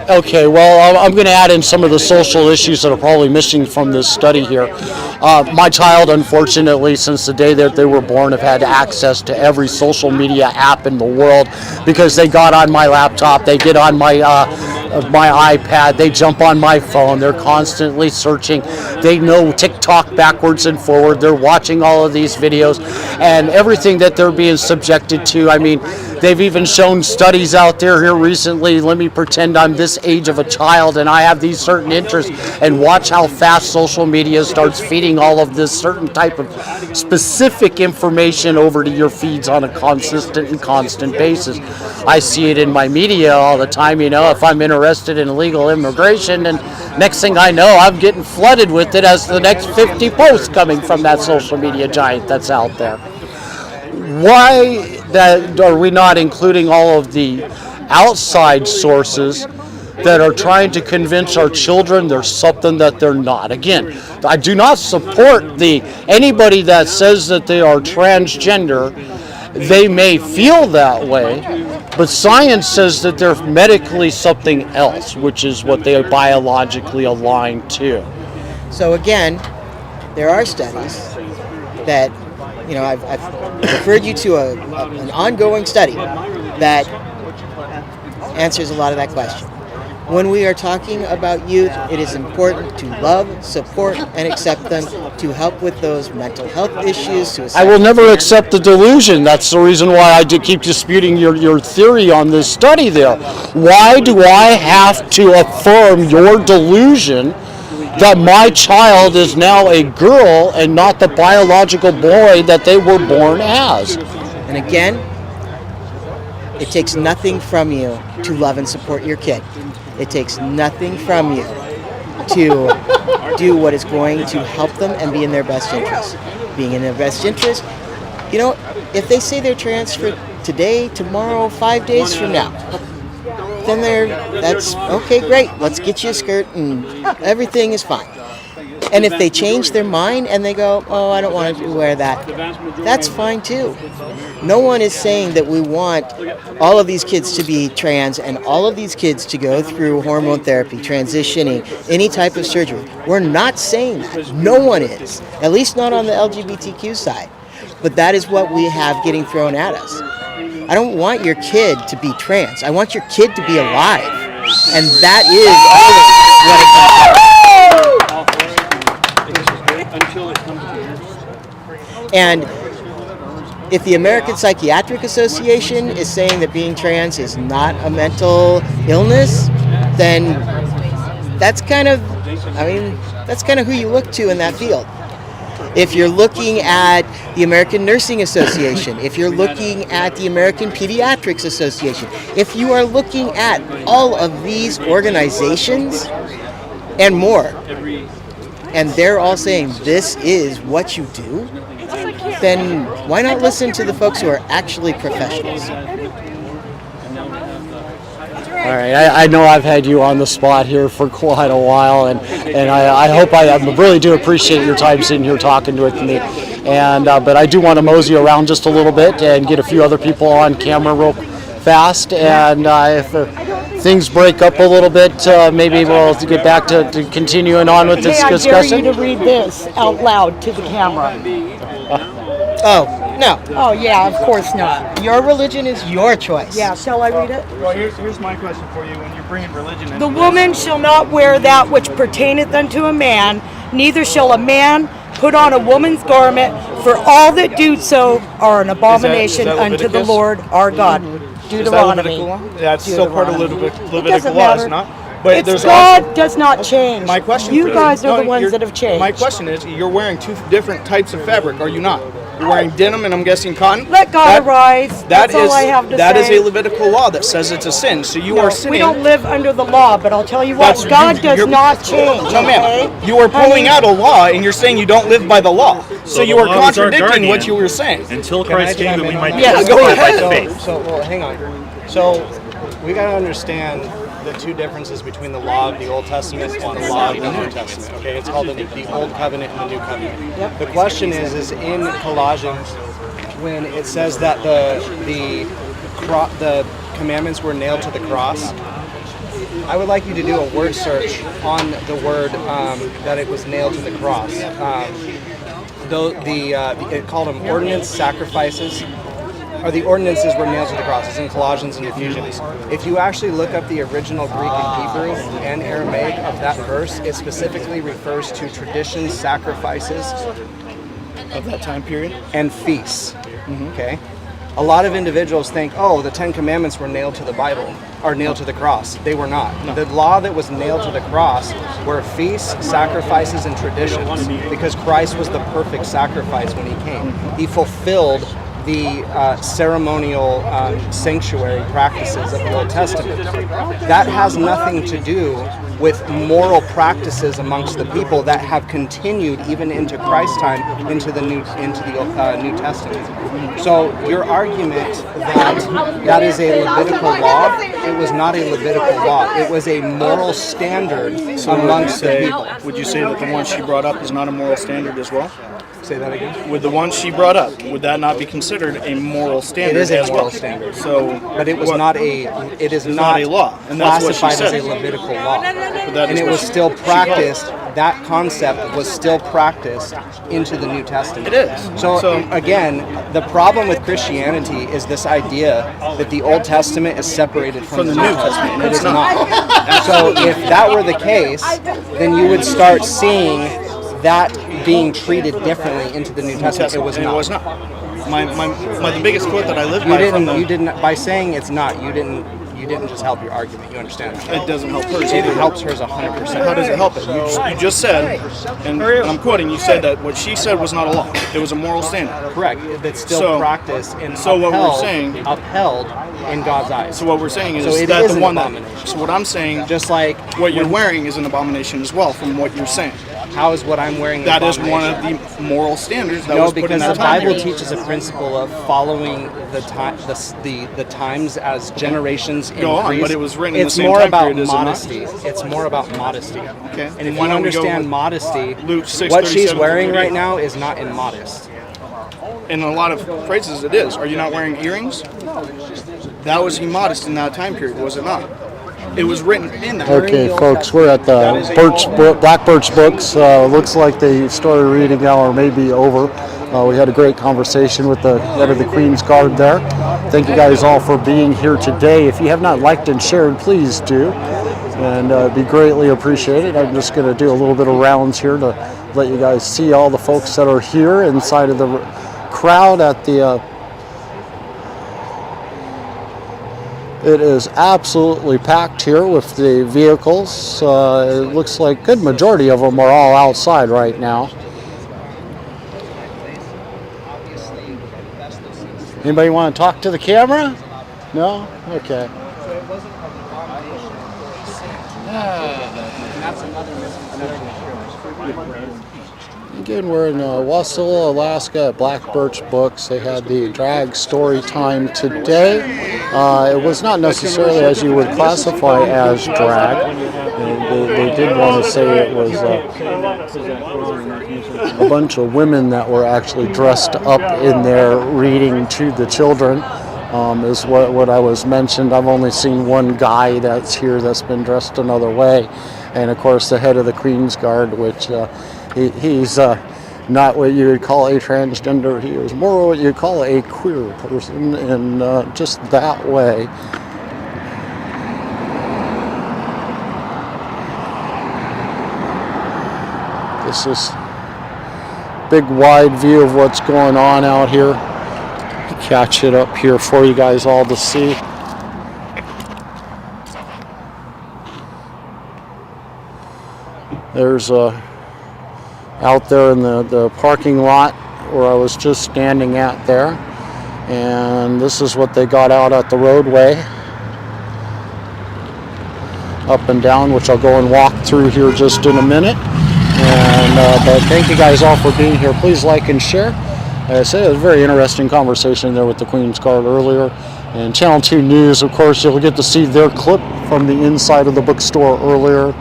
S1: Okay, well, I'm going to add in some of the social issues that are probably missing from this study here. My child, unfortunately, since the day that they were born, have had access to every social media app in the world, because they got on my laptop, they get on my iPad, they jump on my phone, they're constantly searching, they know TikTok backwards and forward, they're watching all of these videos, and everything that they're being subjected to. I mean, they've even shown studies out there here recently. Let me pretend I'm this age of a child and I have these certain interests, and watch how fast social media starts feeding all of this certain type of specific information over to your feeds on a consistent and constant basis. I see it in my media all the time, if I'm interested in illegal immigration, and next thing I know, I'm getting flooded with it as the next 50 posts coming from that social media giant that's out there. Why are we not including all of the outside sources that are trying to convince our children there's something that they're not? Again, I do not support anybody that says that they are transgender. They may feel that way, but science says that they're medically something else, which is what they are biologically aligned to.
S2: So again, there are studies that, I've referred you to an ongoing study that answers a lot of that question. When we are talking about youth, it is important to love, support, and accept them, to help with those mental health issues.
S1: I will never accept the delusion. That's the reason why I keep disputing your theory on this study there. Why do I have to affirm your delusion that my child is now a girl and not the biological boy that they were born as?
S2: And again, it takes nothing from you to love and support your kid. It takes nothing from you to do what is going to help them and be in their best interest. Being in their best interest, if they say they're trans for today, tomorrow, 5 days from now, then that's okay, great. Let's get you a skirt and everything is fine. And if they change their mind and they go, oh, I don't want to wear that, that's fine too. No one is saying that we want all of these kids to be trans and all of these kids to go through hormone therapy, transitioning, any type of surgery. We're not saying that. No one is, at least not on the LGBTQ side. But that is what we have getting thrown at us. I don't want your kid to be trans. I want your kid to be alive. And that is really what it comes down to. And if the American Psychiatric Association is saying that being trans is not a mental illness, then that's kind of who you look to in that field. If you're looking at the American Nursing Association, if you're looking at the American Pediatrics Association, if you are looking at all of these organizations and more, and they're all saying this is what you do, then why not listen to the folks who are actually professionals?
S1: All right, I know I've had you on the spot here for quite a while, and I hope I really do appreciate your time sitting here talking with me. And but I do want to mosey around just a little bit and get a few other people on camera real fast. And if things break up a little bit, maybe we'll get back to continuing on with this discussion.
S3: I dare you to read this out loud to the camera.
S2: Oh, no.
S3: Oh, yeah, of course not.
S2: Your religion is your choice.
S3: Yeah, shall I read it?
S6: Well, here's my question for you. When you're bringing religion into
S3: The woman shall not wear that which pertaineth unto a man, neither shall a man put on a woman's garment, for all that do so are an abomination
S6: is that
S3: unto the
S6: Leviticus?
S3: Lord our God.
S6: Is that
S3: Deuteronomy.
S6: Levitical law? Yeah, it's still part of Levitical
S3: doesn't
S6: law,
S3: matter.
S6: it's not? But
S3: It's
S6: there's
S3: God
S6: also,
S3: does not change.
S6: my question
S3: You
S6: for
S3: guys are
S6: no,
S3: the ones
S6: you're-
S3: that have changed.
S6: My question is, you're wearing two different types of fabric, are you not? You're wearing denim and I'm guessing cotton?
S3: Let God
S6: That-
S3: arise. That's all I have to
S6: that
S3: say.
S6: is a Levitical law that says it's a sin. So you
S3: No,
S6: are sinning.
S3: we don't live under the law, but I'll tell you what,
S6: That's-
S3: God
S6: you-
S3: does
S6: you're-
S3: not change.
S6: No, ma'am.
S3: Okay?
S6: You are pulling
S3: Honey,
S6: out a law and you're saying you don't live by the law. So you
S7: the
S6: are
S7: law is our
S6: contradicting what
S7: guardian.
S6: you were saying.
S7: Until Christ came, that we might be
S6: Yes, go
S7: justified by
S6: ahead.
S7: faith.
S8: So, hang on. So, we got to understand the two differences between the law of the Old Testament and the law of the New Testament. Okay, it's called the Old Covenant and the New Covenant. The question is in Colossians, when it says that the commandments were nailed to the cross, I would like you to do a word search on the word that it was nailed to the cross. It called them ordinance sacrifices. Or the ordinances were nailed to the cross. It's in Colossians and Ephesians. If you actually look up the original Greek and Hebrew and Aramaic of that verse, it specifically refers to traditions, sacrifices
S6: Of that time period?
S8: and feasts. Okay? A lot of individuals think, oh, the Ten Commandments were nailed to the Bible, or nailed to the cross. They were not. The law that was nailed to the cross were feasts, sacrifices, and traditions, because Christ was the perfect sacrifice when he came. He fulfilled the ceremonial sanctuary practices of the Old Testament. That has nothing to do with moral practices amongst the people that have continued even into Christ's time, into the New Testament. So your argument that is a Levitical law, it was not a Levitical law. It was a moral standard amongst the people.
S6: Would you say that the one she brought up is not a moral standard as well?
S8: Say that again.
S6: With the one she brought up, would that not be considered a moral standard?
S8: It is a
S6: as
S8: moral
S6: well?
S8: standard.
S6: So,
S8: But it was
S6: what-
S8: not a. It is
S6: It's
S8: not
S6: not a law, and that's what she
S8: classified as
S6: said.
S8: a Levitical law.
S6: But that
S8: And
S6: is
S8: it
S6: what
S8: was
S6: she-
S8: still
S6: she
S8: practiced. That concept was still practiced into the New Testament.
S6: It is.
S8: So
S6: So-
S8: again, the problem with Christianity is this idea that the Old Testament is separated from the New Testament. It
S6: It's
S8: is not. So if that were the case, then you would start seeing that being treated differently into the New Testament. It was
S6: And
S8: not.
S6: It was not. The biggest quote that I live
S8: You
S6: by from
S8: didn't.
S6: the,
S8: You didn't. By saying it's not, you didn't just help your argument. You understand that?
S6: it doesn't help hers
S8: It
S6: either.
S8: helps hers 100%.
S6: How does it help it? You just said, and I'm quoting, you said that what she said was not a law. It was a moral standard.
S8: Correct. That's still
S6: So-
S8: practiced and
S6: so what we're
S8: upheld,
S6: saying-
S8: upheld in God's eyes.
S6: So what we're saying is
S8: So it
S6: that
S8: is
S6: the
S8: an
S6: one that.
S8: abomination.
S6: So what I'm saying,
S8: Just like
S6: what you're wearing is an abomination as well, from what you're saying.
S8: how is what I'm wearing an
S6: That is one
S8: abomination?
S6: of the moral standards that
S8: No,
S6: was put in
S8: because
S6: that
S8: the
S6: time
S8: Bible
S6: period.
S8: teaches a principle of following the times as generations increase.
S6: Go on, but it was written in the
S8: It's
S6: same
S8: more
S6: time
S8: about
S6: period, is it not?
S8: modesty. It's more about modesty.
S6: Okay.
S8: And if
S6: Why
S8: you
S6: don't we go
S8: understand
S6: with
S8: modesty,
S6: Luke 6,
S8: what she's
S6: 37
S8: wearing
S6: through
S8: right
S6: 38?
S8: now is not immodest.
S6: In a lot of phrases, it is. Are you not wearing earrings? That was immodest in that time period, was it not? It was written in that.
S1: Okay, folks, we're at the Black Birch Books. Looks like the story reading hour may be over. We had a great conversation with the head of the Queen's Guard there. Thank you guys all for being here today. If you have not liked and shared, please do, and it'd be greatly appreciated. I'm just going to do a little bit of rounds here to let you guys see all the folks that are here inside of the crowd at the it is absolutely packed here with the vehicles. It looks like a good majority of them are all outside right now. Anybody want to talk to the camera? No? Okay. Again, we're in Wasilla, Alaska at Black Birch Books. They had the drag story time today. It was not necessarily as you would classify as drag. They did want to say it was a bunch of women that were actually dressed up in there reading to the children, is what I was mentioned. I've only seen one guy that's here that's been dressed another way. And of course the head of the Queen's Guard, which he's not what you would call a transgender. He is more what you call a queer person, and just that way. This is big wide view of what's going on out here. Catch it up here for you guys all to see. There's out there in the parking lot where I was just standing at there, and this is what they got out at the roadway, up and down, which I'll go and walk through here just in a minute. And but thank you guys all for being here. Please like and share. Like I said, it was a very interesting conversation there with the Queen's Guard earlier. And Channel 2 News, of course, you'll get to see their clip from the inside of the bookstore earlier.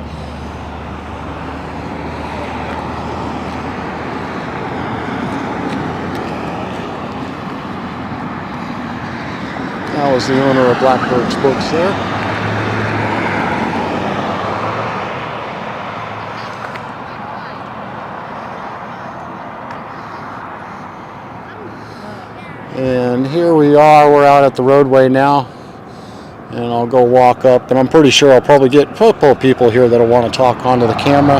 S1: That was the owner of Black Birch Books there. And here we are, we're out at the roadway now, and I'll go walk up, and I'm pretty sure I'll probably get a couple of people here that'll want to talk onto the camera.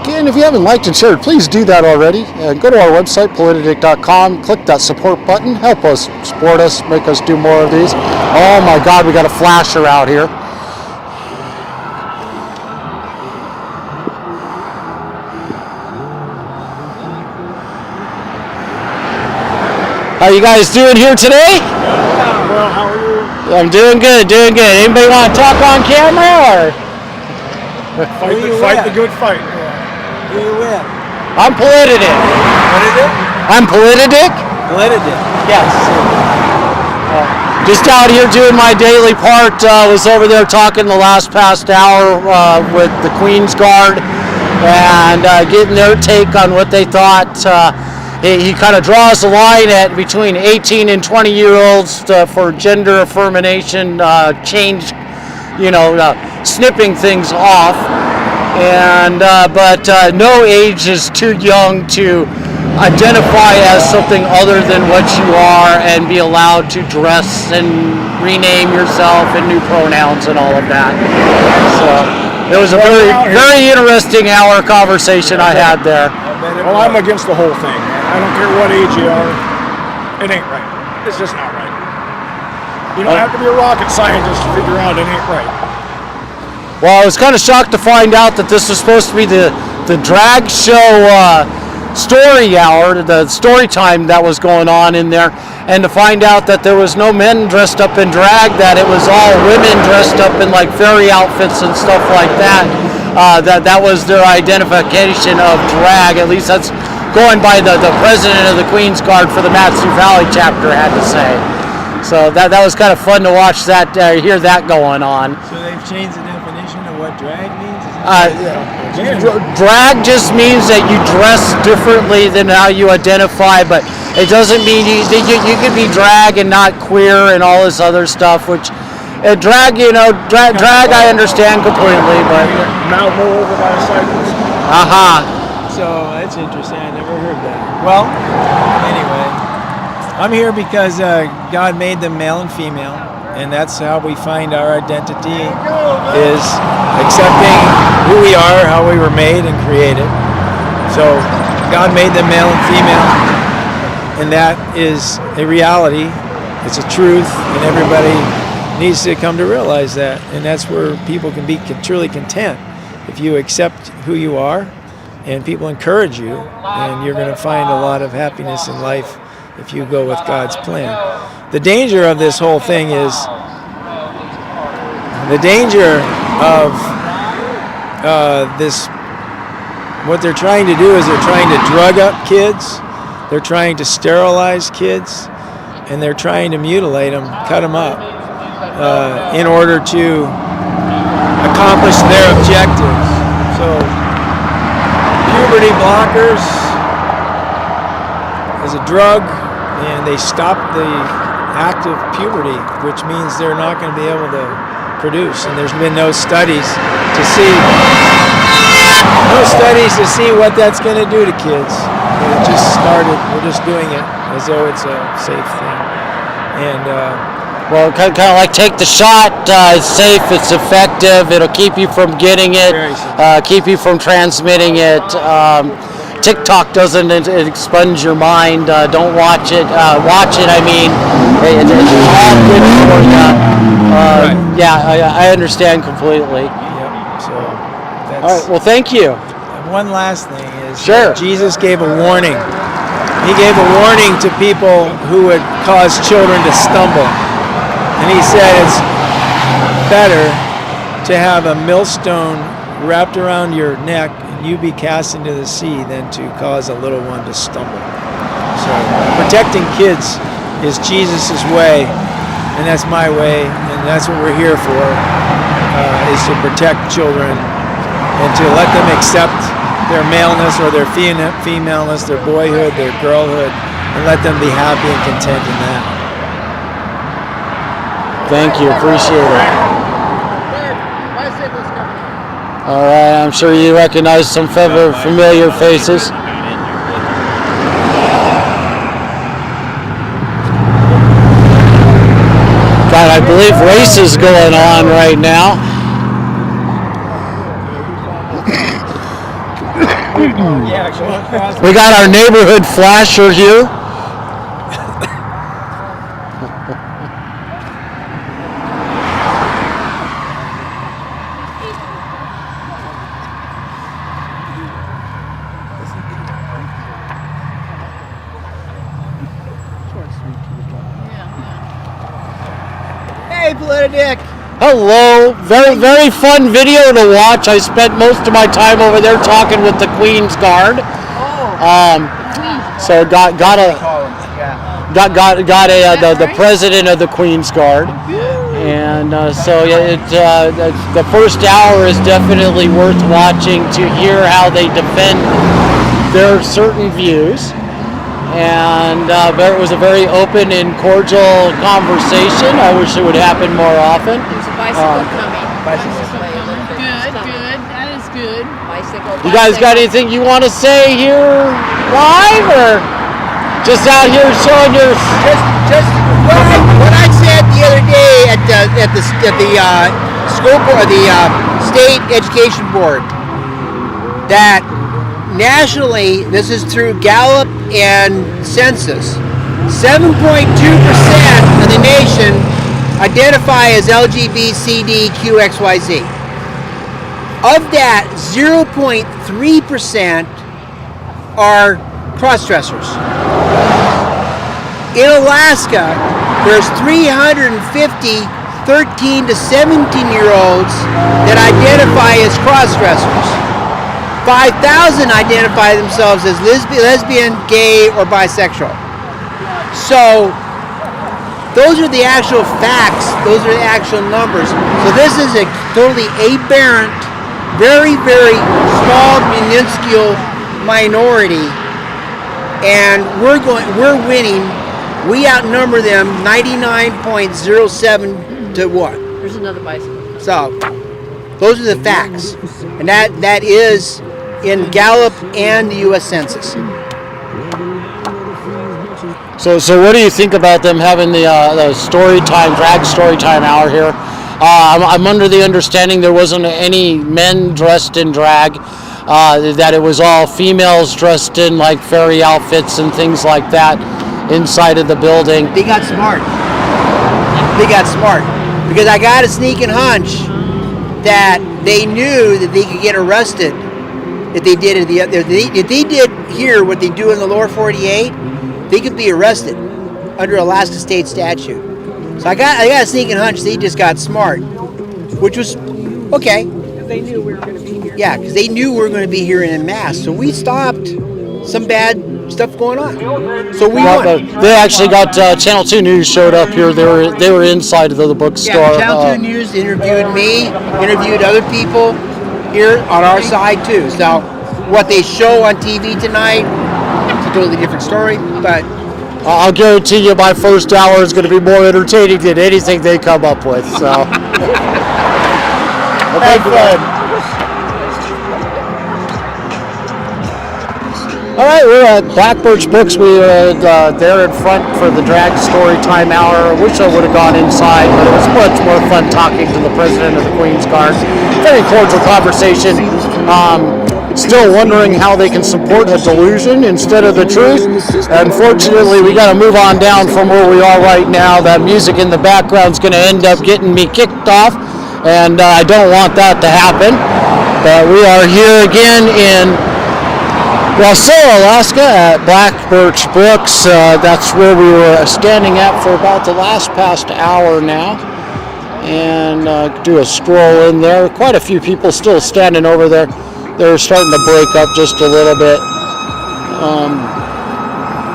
S1: Again, if you haven't liked and shared, please do that already. Go to our website, Politadick.com, click that support button, help us, support us, make us do more of these. Oh my God, we got a flasher out here. How you guys doing here today?
S6: Well, how are you?
S1: I'm doing good, doing good. Anybody want to talk on camera, or?
S6: Fight the good fight.
S2: Who you with?
S1: I'm Politadick.
S2: What is it?
S1: I'm Politadick.
S2: Politadick.
S1: Yes. Just out here doing my daily part. Was over there talking the past hour with the Queen's Guard and getting their take on what they thought. He kind of draws the line at between 18 and 20-year-olds for gender affirmation change, snipping things off. And but no age is too young to identify as something other than what you are and be allowed to dress and rename yourself and new pronouns and all of that. So it was a very, very interesting hour conversation I had there.
S6: Well, I'm against the whole thing. I don't care what age you are. It ain't right. It's just not right. You don't have to be a rocket scientist to figure out it ain't right.
S1: Well, I was kind of shocked to find out that this was supposed to be the drag show story hour, the story time that was going on in there, and to find out that there was no men dressed up in drag, that it was all women dressed up in like fairy outfits and stuff like that. That was their identification of drag. At least that's going by the president of the Queen's Guard for the Matsu Valley chapter had to say. So that was kind of fun to watch that, hear that going on.
S9: So they've changed the definition of what drag means?
S1: Drag just means that you dress differently than how you identify, but it doesn't mean you could be drag and not queer and all this other stuff, which drag I understand completely, but
S6: Now go over by a cyclist.
S9: So that's interesting. I never heard that. Well, anyway, I'm here because God made them male and female, and that's how we find our identity, is accepting who we are, how we were made and created. So God made them male and female, and that is a reality. It's a truth, and everybody needs to come to realize that. And that's where people can be truly content. If you accept who you are, and people encourage you, and you're going to find a lot of happiness in life if you go with God's plan. The danger of this whole thing is, the danger of this, what they're trying to do is they're trying to drug up kids, they're trying to sterilize kids, and they're trying to mutilate them, cut them up, in order to accomplish their objectives. So puberty blockers is a drug, and they stop the act of puberty, which means they're not going to be able to produce. And there's been no studies to see what that's going to do to kids. It just started. We're just doing it as though it's a safe thing. And
S10: well, kind of like take the shot. It's safe. It's effective. It'll keep you from getting it. Keep you from transmitting it. TikTok doesn't expunge your mind. Don't watch it. Watch it. I mean, it's all good for you. Yeah, I understand completely.
S9: Yep. So that's,
S10: all right. Well, thank you.
S9: One last thing is,
S10: sure.
S9: Jesus gave a warning. He gave a warning to people who would cause children to stumble. And he said it's better to have a millstone wrapped around your neck and you be cast into the sea than to cause a little one to stumble. So protecting kids is Jesus' way, and that's my way, and that's what we're here for, is to protect children and to let them accept their maleness or their femaleness, their boyhood, their girlhood, and let them be happy and content in that.
S10: Thank you, appreciate it. All right, I'm sure you recognize some familiar faces. God, I believe race is going on right now. We got our neighborhood flasher here.
S2: Hey, Politadick.
S10: Hello. Very fun video to watch. I spent most of my time over there talking with the Queen's Guard. So got the president of the Queen's Guard, and so yeah, the first hour is definitely worth watching to hear how they defend their certain views. And it was a very open and cordial conversation. I wish it would happen more often.
S4: There's a bicycle coming. Good. That is good. Bicycle.
S10: You guys got anything you want to say here live, or just out here showing your?
S2: Just what I said the other day at the school board, the state education board, that nationally, this is through Gallup and census, 7.2% of the nation identify as LGBTQXYZ. Of that, 0.3% are cross-dressers. In Alaska, there's 350 13 to 17-year-olds that identify as cross-dressers. 5,000 identify themselves as lesbian, gay, or bisexual. So those are the actual facts. Those are the actual numbers. So this is a totally aberrant, very, very small, minuscule minority, and we're winning. We outnumber them 99.07 to 1.
S4: There's another bicycle.
S2: So those are the facts, and that is in Gallup and the U.S. Census.
S10: So what do you think about them having the drag story time hour here? I'm under the understanding there wasn't any men dressed in drag, that it was all females dressed in like fairy outfits and things like that inside of the building.
S2: They got smart. Because I got a sneaking hunch that they knew that they could get arrested if they did if they did here what they do in the lower 48, they could be arrested under Alaska state statute. So I got a sneaking hunch they just got smart, which was okay.
S4: Because they knew we were going to be here.
S2: Yeah, because they knew we were going to be here en masse. So we stopped some bad stuff going on. So we won.
S10: They actually got Channel 2 News showed up here. They were inside of the bookstore.
S2: Yeah, Channel 2 News interviewed me, interviewed other people here on our side too. So what they show on TV tonight, it's a totally different story. But
S10: I'll guarantee you my first hour is going to be more entertaining than anything they come up with. So.
S2: have fun.
S10: All right, we're at Black Birch Books. We were there in front for the drag story time hour. I wish I would have gone inside, but it was much more fun talking to the president of the Queen's Guard. Very cordial conversation. Still wondering how they can support a delusion instead of the truth. Unfortunately, we got to move on down from where we are right now. That music in the background is going to end up getting me kicked off, and I don't want that to happen. But we are here again in Wasilla, Alaska at Black Birch Books. That's where we were standing at for about the last past hour now. And do a stroll in there. Quite a few people still standing over there. They're starting to break up just a little bit.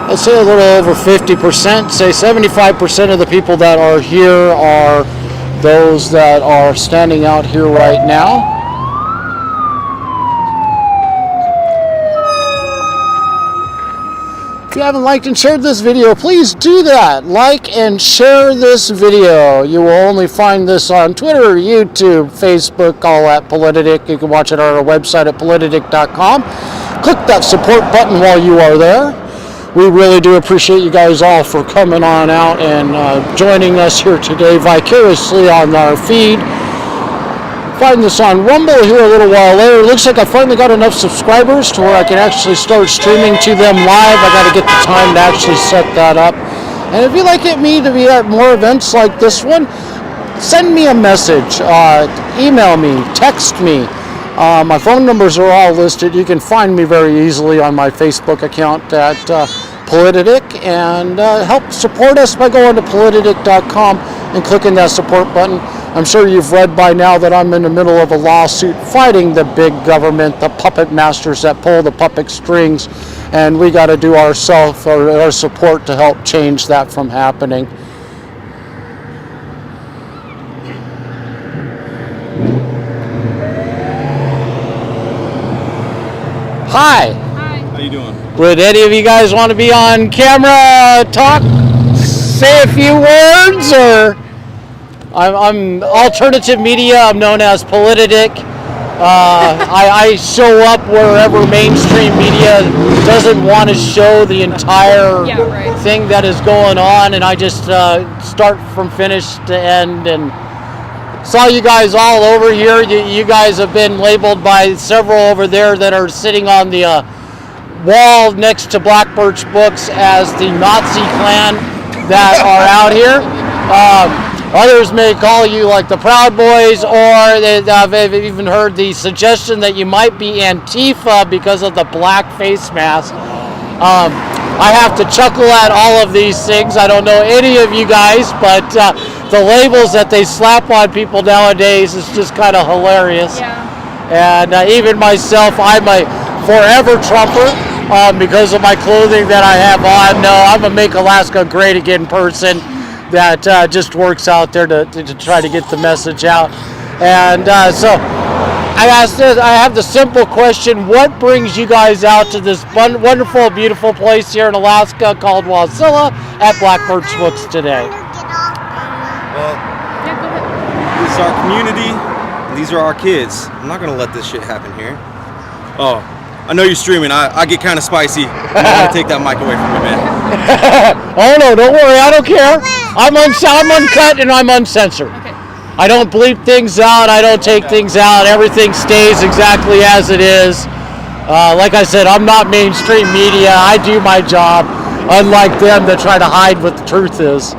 S10: I'd say a little over 50%. Say 75% of the people that are here are those that are standing out here right now. If you haven't liked and shared this video, please do that. Like and share this video. You will only find this on Twitter, YouTube, Facebook, all at Politadick. You can watch it on our website at politadick.com. Click that support button while you are there. We really do appreciate you guys all for coming on out and joining us here today vicariously on our feed. Find this on Rumble here a little while later. It looks like I finally got enough subscribers to where I can actually start streaming to them live. I got to get the time to actually set that up. And if you'd like me to be at more events like this one, send me a message, email me, text me. My phone numbers are all listed. You can find me very easily on my Facebook account at Politadick, and help support us by going to politadick.com and clicking that support button. I'm sure you've read by now that I'm in the middle of a lawsuit fighting the big government, the puppet masters that pull the puppet strings, and we got to do our support to help change that from happening. Hi.
S7: Hi. How you doing?
S10: Would any of you guys want to be on camera, talk, say a few words, or? I'm alternative media. I'm known as Politadick. I show up wherever mainstream media doesn't want to show the entire thing that is going on, and I just start from finish to end. And saw you guys all over here. You guys have been labeled by several over there that are sitting on the wall next to Black Birch Books as the Nazi clan that are out here. Others may call you like the Proud Boys, or they've even heard the suggestion that you might be Antifa because of the black face mask. I have to chuckle at all of these things. I don't know any of you guys, but the labels that they slap on people nowadays is just kind of hilarious. Yeah. And even myself, I'm a forever Trumper because of my clothing that I have on. No, I'm a Make Alaska Great Again person that just works out there to try to get the message out. And so I have the simple question: what brings you guys out to this wonderful, beautiful place here in Alaska called Wasilla at Black Birch Books today?
S7: Well, this is our community. These are our kids. I'm not going to let this shit happen here. Oh, I know you're streaming. I get kind of spicy. I want to take that mic away from me, man.
S10: Oh no, don't worry, I don't care. I'm uncut and I'm uncensored. I don't bleep things out, I don't take things out, everything stays exactly as it is. Like I said, I'm not mainstream media, I do my job, unlike them that try to hide what the truth is.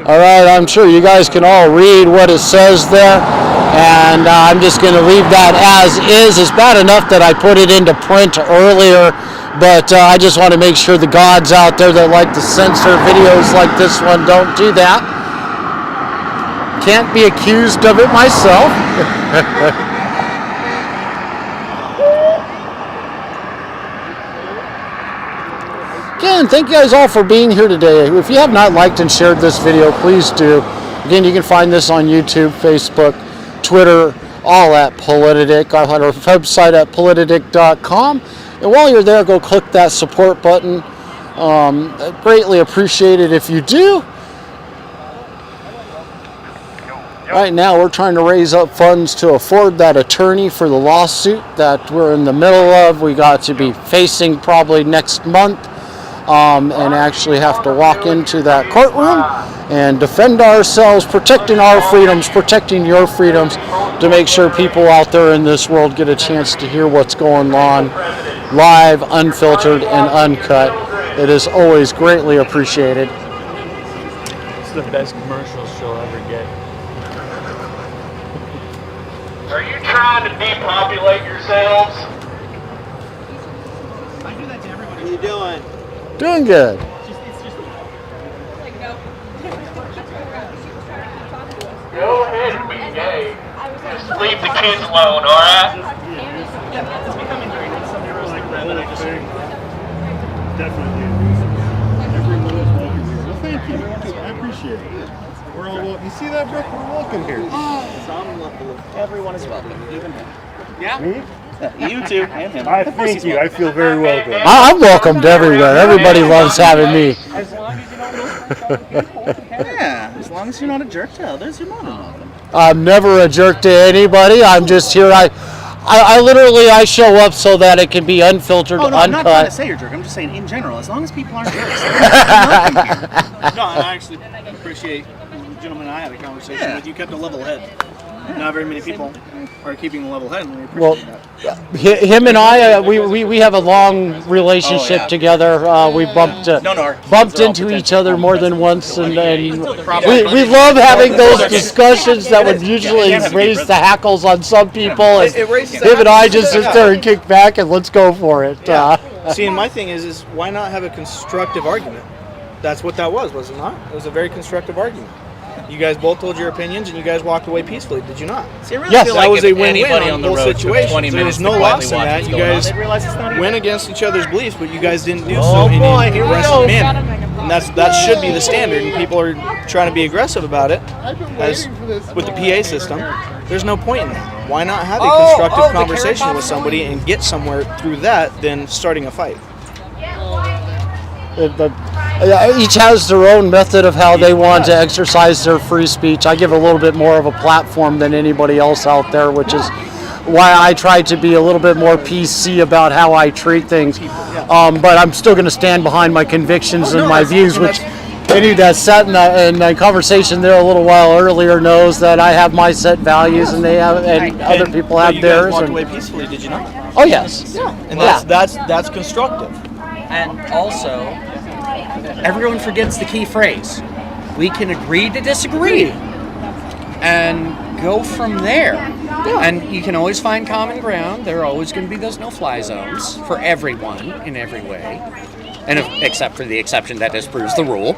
S10: All right, I'm sure you guys can all read what it says there, and I'm just going to leave that as is. It's bad enough that I put it into print earlier, but I just want to make sure the gods out there that like to censor videos like this one don't do that. Can't be accused of it myself. Again, thank you guys all for being here today. If you have not liked and shared this video, please do. Again, you can find this on YouTube, Facebook, Twitter, all at Politadick. I have our website at politadick.com. And while you're there, go click that support button. Greatly appreciate it if you do. Right now, we're trying to raise up funds to afford that attorney for the lawsuit that we're in the middle of. We got to be facing probably next month. And actually have to walk into that courtroom and defend ourselves, protecting our freedoms, protecting your freedoms, to make sure people out there in this world get a chance to hear what's going on live, unfiltered, and uncut. It is always greatly appreciated.
S9: It's the best commercials she'll ever get.
S11: Are you trying to depopulate yourselves?
S8: I do that to everybody. What are you doing?
S10: Doing good.
S11: Go ahead and be gay. Just leave the kids alone, alright?
S8: It's becoming very nice. Some people like that, I just
S6: Definitely. Everyone is welcome here. Well, thank you. I appreciate it. We're all welcome. You see that, Brooke? We're welcome here.
S5: Everyone is welcome, even him.
S11: Yeah?
S6: Me?
S5: You too, and him.
S6: I thank you. I feel very welcome.
S10: I'm welcomed everywhere. Everybody loves having me.
S5: As long as you don't yeah, as long as you're not a jerk to others, you're more than welcome.
S10: I'm never a jerk to anybody. I'm just here. I literally show up so that it can be unfiltered,
S5: Oh no, I'm not trying to
S10: uncut.
S5: say you're a jerk. I'm just saying in general, as long as people aren't jerks. No, and I actually appreciate the gentleman I had a conversation with. You kept a level head. Not very many people are keeping a level head, and we appreciate that.
S10: Him and I, we have a long relationship together. We bumped into each other more than once, and we love having those discussions that would usually raise the hackles on some people. And him and I just sit there and kick back and let's go for it.
S8: See, and my thing is why not have a constructive argument? That's what that was it not? It was a very constructive argument. You guys both told your opinions, and you guys walked away peacefully. Did you not?
S5: See, I really
S10: Yes,
S5: feel
S8: That
S5: like
S8: was
S5: if
S8: a win-win
S5: anybody
S8: on
S5: the
S8: both
S5: road took
S8: situations.
S5: 20
S8: There was
S5: minutes
S8: no
S5: to
S8: loss in
S5: quietly watch
S8: that.
S5: what's
S8: You
S5: going on,
S8: guys
S5: they realize it's not even.
S8: went against each other's beliefs, but you guys didn't do
S10: Oh,
S8: so in
S10: boy,
S8: an
S10: here we
S8: aggressive
S10: go.
S8: manner. And that should be the standard, and people are trying to be aggressive about it. As with the PA system, there's no point in that. Why not have a constructive conversation with somebody and get somewhere through that than starting a fight?
S10: Each has their own method of how they want to exercise their free speech. I give a little bit more of a platform than anybody else out there, which is why I try to be a little bit more PC about how I treat things. But I'm still going to stand behind my convictions and my views, which any that sat in the conversation there a little while earlier knows that I have my set values and they have, and other people have
S8: you
S10: theirs.
S8: guys walked
S10: And,
S8: away peacefully, did you not?
S10: oh yes,
S8: And that's constructive.
S12: And also, everyone forgets the key phrase. We can agree to disagree and go from there. And you can always find common ground. There are always going to be those no-fly zones for everyone in every way. And except for the exception that disproves the rule.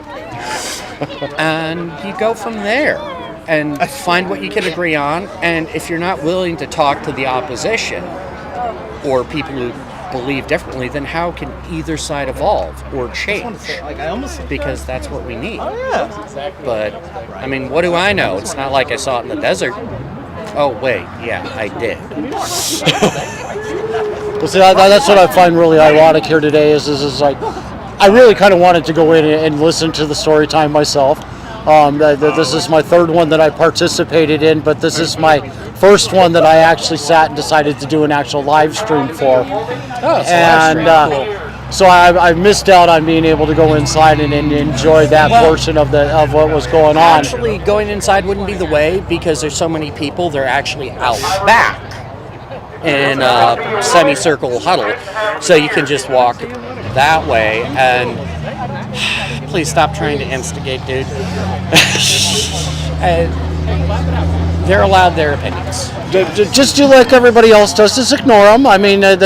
S12: And you go from there and find what you can agree on. And if you're not willing to talk to the opposition or people who believe differently, then how can either side evolve or change? Because that's what we need. But, I mean, what do I know? It's not like I saw it in the desert. Oh, wait, yeah, I did.
S10: Well, see, that's what I find really ironic here today is like, I really kind of wanted to go in and listen to the story time myself. This is my third one that I participated in, but this is my first one that I actually sat and decided to do an actual live stream for. So I missed out on being able to go inside and enjoy that portion of what was going on.
S12: Actually, going inside wouldn't be the way because there's so many people. They're actually out back in a semicircle huddle, so you can just walk that way. And please stop trying to instigate, dude. They're allowed their opinions.
S10: Just do like everybody else does. Just ignore them. I mean, that's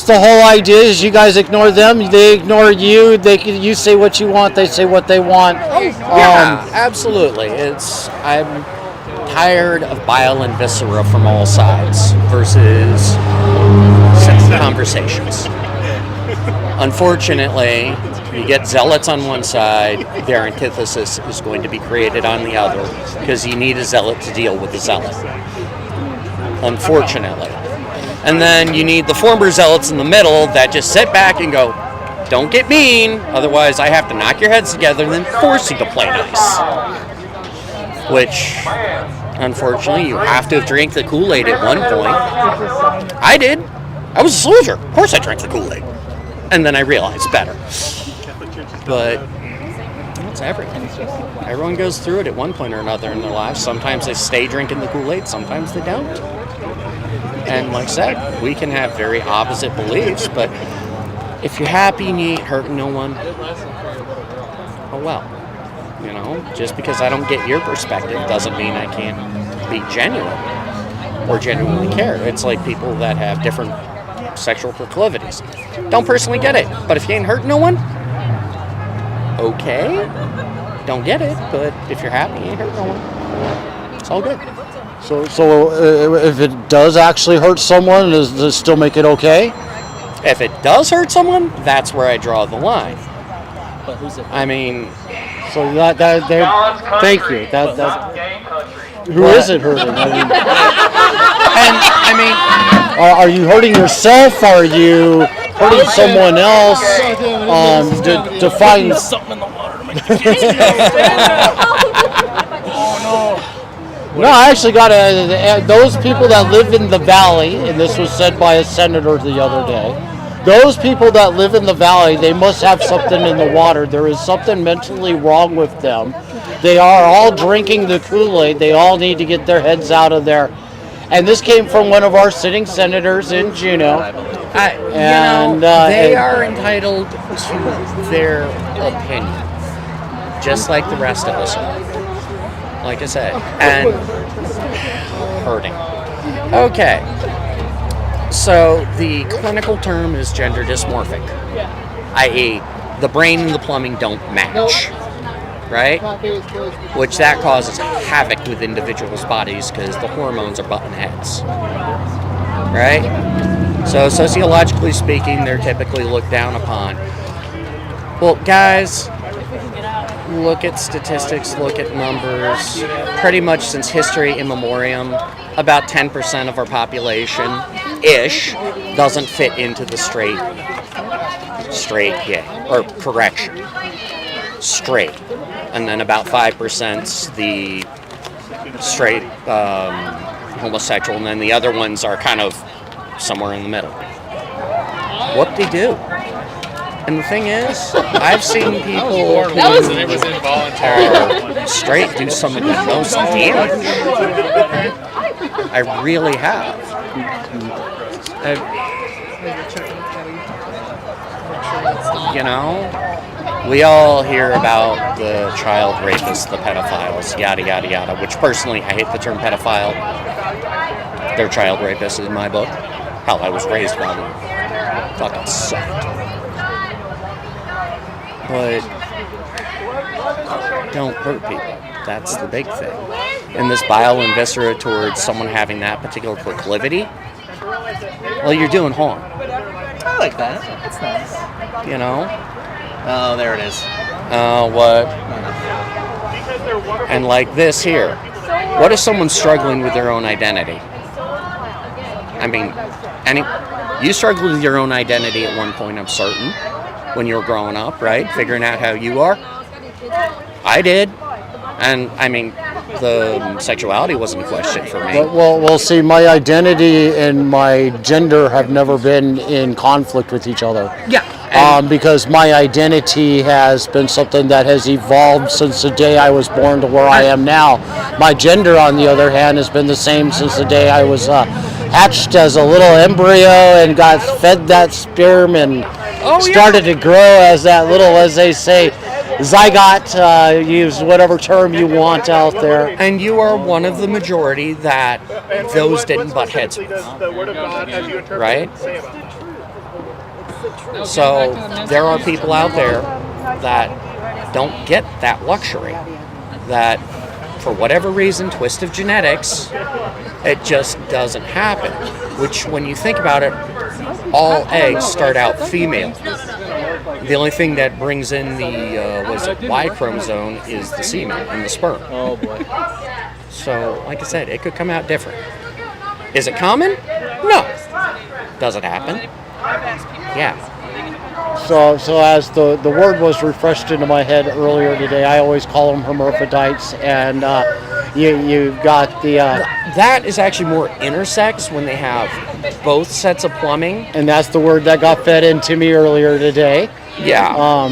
S10: the whole idea. Is you guys ignore them, they ignore you. You say what you want, they say what they want.
S12: Yeah, absolutely. I'm tired of bile and viscera from all sides versus conversations. Unfortunately, you get zealots on one side, their antithesis is going to be created on the other because you need a zealot to deal with a zealot. Unfortunately. And then you need the former zealots in the middle that just sit back and go, don't get mean, otherwise I have to knock your heads together and then force you to play nice. Which, unfortunately, you have to have drank the Kool-Aid at one point. I did. I was a soldier. Of course I drank the Kool-Aid. And then I realized better. But that's everything. Everyone goes through it at one point or another in their lives. Sometimes they stay drinking the Kool-Aid, sometimes they don't. And like I said, we can have very opposite beliefs, but if you're happy and you ain't hurting no one, oh well. You know, just because I don't get your perspective doesn't mean I can't be genuine or genuinely care. It's like people that have different sexual proclivities. Don't personally get it, but if you ain't hurting no one, okay, don't get it, but if you're happy, you ain't hurting no one. It's all good.
S10: So if it does actually hurt someone, does it still make it okay?
S12: If it does hurt someone, that's where I draw the line. I mean,
S10: so thank you. Who is it hurting?
S12: I mean,
S10: are you hurting yourself? Are you hurting someone else? To find something in the water to make No, I actually got those people that live in the valley, and this was said by a senator the other day. Those people that live in the valley, they must have something in the water. There is something mentally wrong with them. They are all drinking the Kool-Aid. They all need to get their heads out of there. And this came from one of our sitting senators in Juneau.
S12: They are entitled to their opinion, just like the rest of us are. Like I said, and hurting. Okay. So the clinical term is gender dysmorphic, i.e. the brain and the plumbing don't match, right? Which that causes havoc with individuals' bodies because the hormones are butting heads, right? So sociologically speaking, they're typically looked down upon. Well, guys, look at statistics, look at numbers. Pretty much since history immemorial, about 10% of our population-ish doesn't fit into the straight, straight. And then about 5%'s the straight homosexual, and then the other ones are kind of somewhere in the middle. Whoop-de-doo. And the thing is, I've seen people who are straight do some of the most damage. I really have. You know, we all hear about the child rapists, the pedophiles, yada, yada, yada, which personally, I hate the term pedophile. They're child rapists in my book. Hell, I was raised by them. Fucking sucked. But don't hurt people. That's the big thing. And this bile and viscera towards someone having that particular proclivity, well, you're doing harm.
S5: I like that. That's nice.
S12: You know?
S5: Oh, there it is.
S12: What? And like this here. What if someone's struggling with their own identity? I mean, you struggled with your own identity at one point, I'm certain, when you were growing up, right? Figuring out how you are. I did. And, I mean, the sexuality wasn't a question for me.
S1: Well, see, my identity and my gender have never been in conflict with each other.
S12: Yeah.
S1: Because my identity has been something that has evolved since the day I was born to where I am now. My gender, on the other hand, has been the same since the day I was hatched as a little embryo and got fed that sperm and started to grow as that little, as they say, zygote, use whatever term you want out there.
S12: And you are one of the majority that those didn't butt heads with, right? So there are people out there that don't get that luxury, that for whatever reason, twist of genetics, it just doesn't happen. Which, when you think about it, all eggs start out female. The only thing that brings in the Y chromosome is the semen and the sperm.
S5: Oh boy.
S12: So, like I said, it could come out different. Is it common? No. Does it happen? Yeah.
S1: So as the word was refreshed into my head earlier today, I always call them hermaphrodites, and you've got the...
S12: that is actually more intersex when they have both sets of plumbing.
S1: And that's the word that got fed into me earlier today.
S12: Yeah.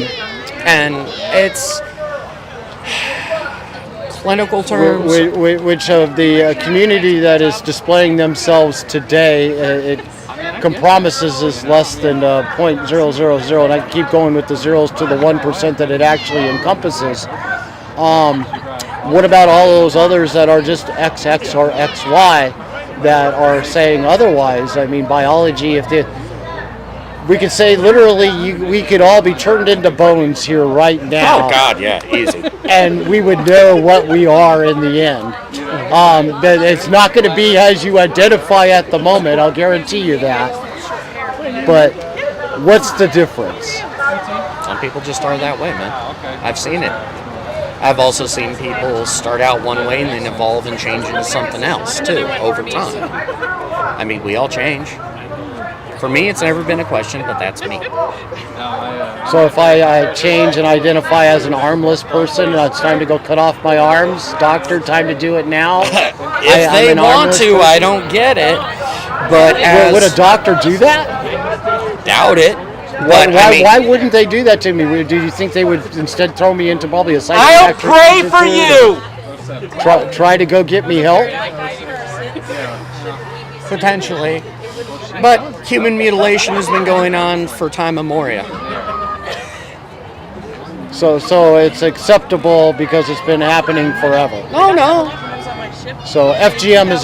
S12: And it's clinical terms.
S1: Which of the community that is displaying themselves today, it compromises is less than 0.000, and I can keep going with the zeros to the 1% that it actually encompasses. What about all those others that are just XX or XY that are saying otherwise? I mean, biology, we could say literally we could all be turned into bones here right now.
S12: Oh, God, yeah, easy.
S1: And we would know what we are in the end. But it's not going to be as you identify at the moment, I'll guarantee you that. But what's the difference?
S12: Some people just are that way, man. I've seen it. I've also seen people start out one way and then evolve and change into something else, too, over time. I mean, we all change. For me, it's never been a question, but that's me.
S1: So if I change and identify as an armless person, it's time to go cut off my arms. Doctor, time to do it now.
S12: If they want to, person. I don't get it. But
S1: would a doctor do that?
S12: Doubt it.
S1: But why wouldn't they do that to me? Do you think they would instead throw me into probably a psychiatric?
S12: I'll pray for you.
S1: Try to go get me help.
S12: Potentially. But human mutilation has been going on for time immemorial.
S1: So it's acceptable because it's been happening forever.
S12: Oh, no.
S1: So FGM is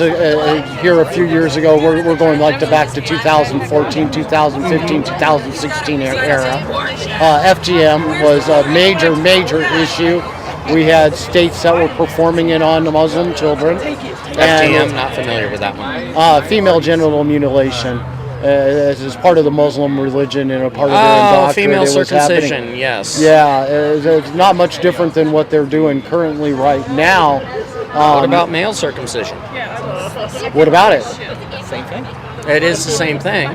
S1: here a few years ago. We're going back to 2014, 2015, 2016 era. FGM was a major issue. We had states that were performing it on Muslim children.
S12: FGM, not familiar with that one.
S1: Female genital mutilation. As part of the Muslim religion and a part of their indoctrination.
S12: Female circumcision, yes.
S1: Yeah, it's not much different than what they're doing currently right now.
S12: What about male circumcision?
S1: What about it?
S5: Same thing.
S12: It is the same thing.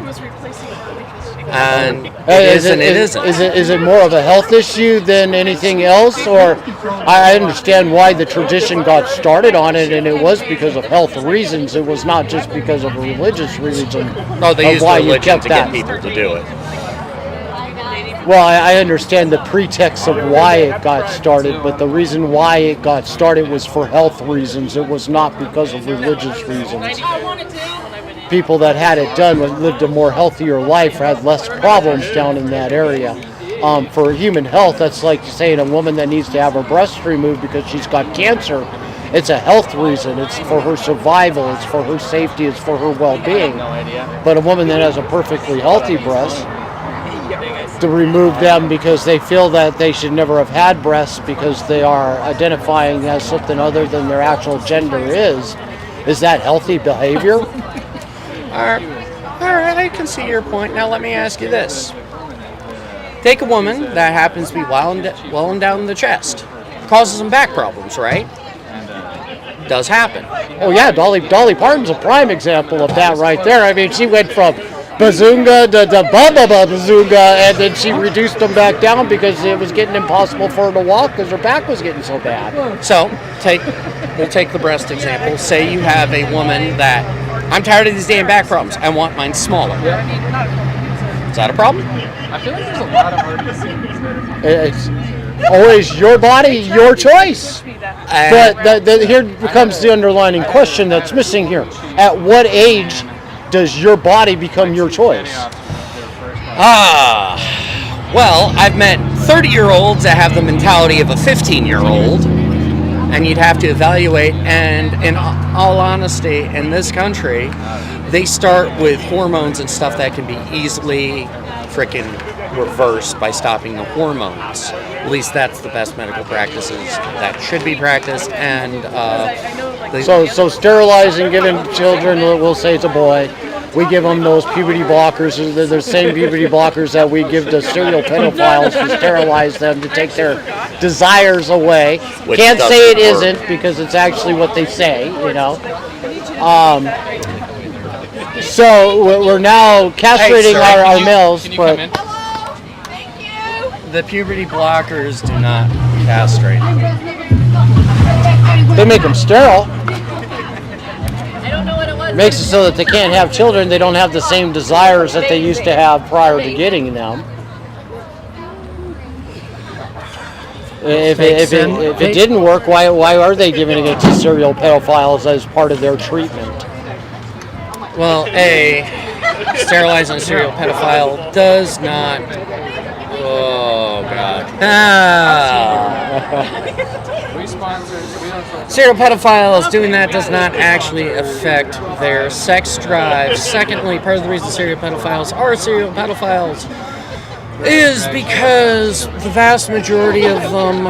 S12: And it isn't.
S1: Is it more of a health issue than anything else? Or I understand why the tradition got started on it, and it was because of health reasons. It was not just because of a religious reason.
S12: Oh, they used religion to get people to do it.
S1: Well, I understand the pretext of why it got started, but the reason why it got started was for health reasons. It was not because of religious reasons. People that had it done lived a more healthier life, had less problems down in that area. For human health, that's like saying a woman that needs to have her breast removed because she's got cancer. It's a health reason. It's for her survival. It's for her safety. It's for her well-being. But a woman that has a perfectly healthy breast, to remove them because they feel that they should never have had breasts because they are identifying as something other than their actual gender is that healthy behavior?
S12: All right. I can see your point. Now let me ask you this. Take a woman that happens to be welling down the chest. Causes some back problems, right? Does happen.
S10: Oh yeah, Dolly Parton's a prime example of that right there. I mean, she went from bazunga to bazunga, and then she reduced them back down because it was getting impossible for her to walk because her back was getting so bad.
S12: So, we'll take the breast example. Say you have a woman that, I'm tired of these damn back problems. I want mine smaller. Is that a problem?
S13: I feel like there's a lot of artists.
S10: It's always your body, your choice. But here becomes the underlining question that's missing here. At what age does your body become your choice?
S12: Well, I've met 30-year-olds that have the mentality of a 15-year-old, and you'd have to evaluate, and in all honesty, in this country, they start with hormones and stuff that can be easily frickin' reversed by stopping the hormones. At least that's the best medical practices that should be practiced. And
S10: so sterilizing, giving children, we'll say it's a boy, we give them those puberty blockers. They're the same puberty blockers that we give to serial pedophiles to sterilize them, to take their desires away.
S12: Which
S10: Can't say it
S12: doesn't work.
S10: isn't because it's actually what they say, you know. So we're now castrating our males, but
S12: the puberty blockers do not castrate.
S10: they make them sterile. Makes it so that they can't have children. They don't have the same desires that they used to have prior to getting them. If it didn't work, why are they giving it to serial pedophiles as part of their treatment?
S12: Well, sterilizing a serial pedophile does not. Oh God. Serial pedophiles doing that does not actually affect their sex drive. Secondly, part of the reason serial pedophiles are serial pedophiles is because the vast majority of them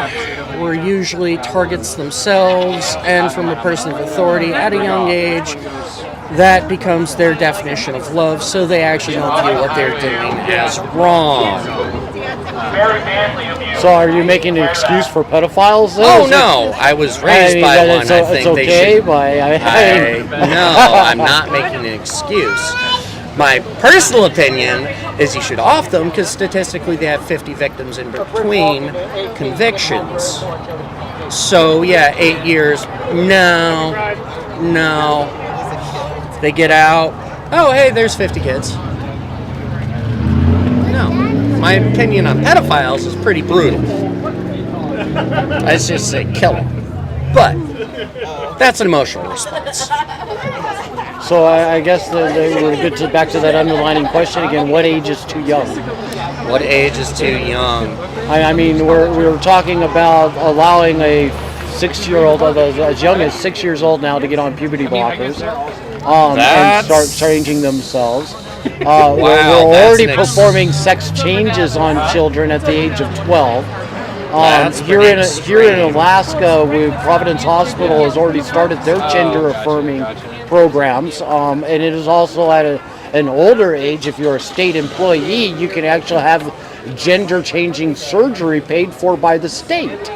S12: were usually targets themselves, and from a person of authority at a young age, that becomes their definition of love, so they actually don't view what they're doing as wrong.
S10: So are you making an excuse for pedophiles then?
S12: Oh no, I was raised by one. I think
S10: it's okay.
S12: No, I'm not making an excuse. My personal opinion is you should off them because statistically they have 50 victims in between convictions. So yeah, 8 years. No. They get out. Oh, hey, there's 50 kids. No. My opinion on pedophiles is pretty brutal. Let's just say kill them. But that's an emotional response.
S10: So I guess we're good to back to that underlining question again. What age is too young?
S12: What age is too young?
S10: I mean, we were talking about allowing a 6-year-old, as young as 6 years old now, to get on puberty blockers and start changing themselves. We're already performing sex changes on children at the age of 12. Here in Alaska, Providence Hospital has already started their gender-affirming programs, and it is also at an older age. If you're a state employee, you can actually have gender-changing surgery paid for by the state.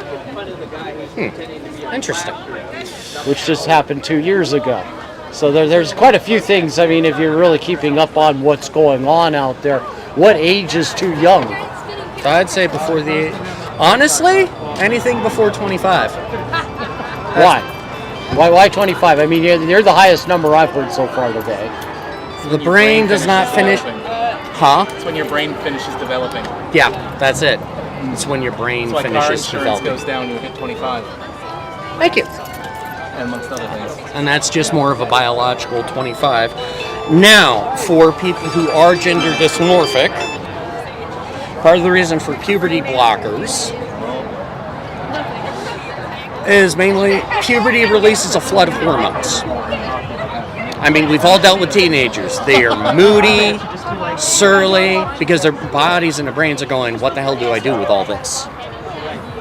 S12: Interesting.
S10: Which just happened 2 years ago. So there's quite a few things. I mean, if you're really keeping up on what's going on out there, what age is too young?
S12: I'd say before the... Honestly, anything before 25.
S10: Why? Why 25? I mean, you're the highest number I've heard so far today.
S12: The brain does not finish... Huh?
S13: It's when your brain finishes developing.
S12: Yeah, that's it. It's when your brain
S13: That's why
S12: finishes
S13: car insurance
S12: developing.
S13: goes down when you hit 25.
S12: Thank you.
S13: And amongst other things.
S12: And that's just more of a biological 25. Now, for people who are gender dysmorphic, part of the reason for puberty blockers is mainly puberty releases a flood of hormones. I mean, we've all dealt with teenagers. They are moody, surly, because their bodies and their brains are going, what the hell do I do with all this?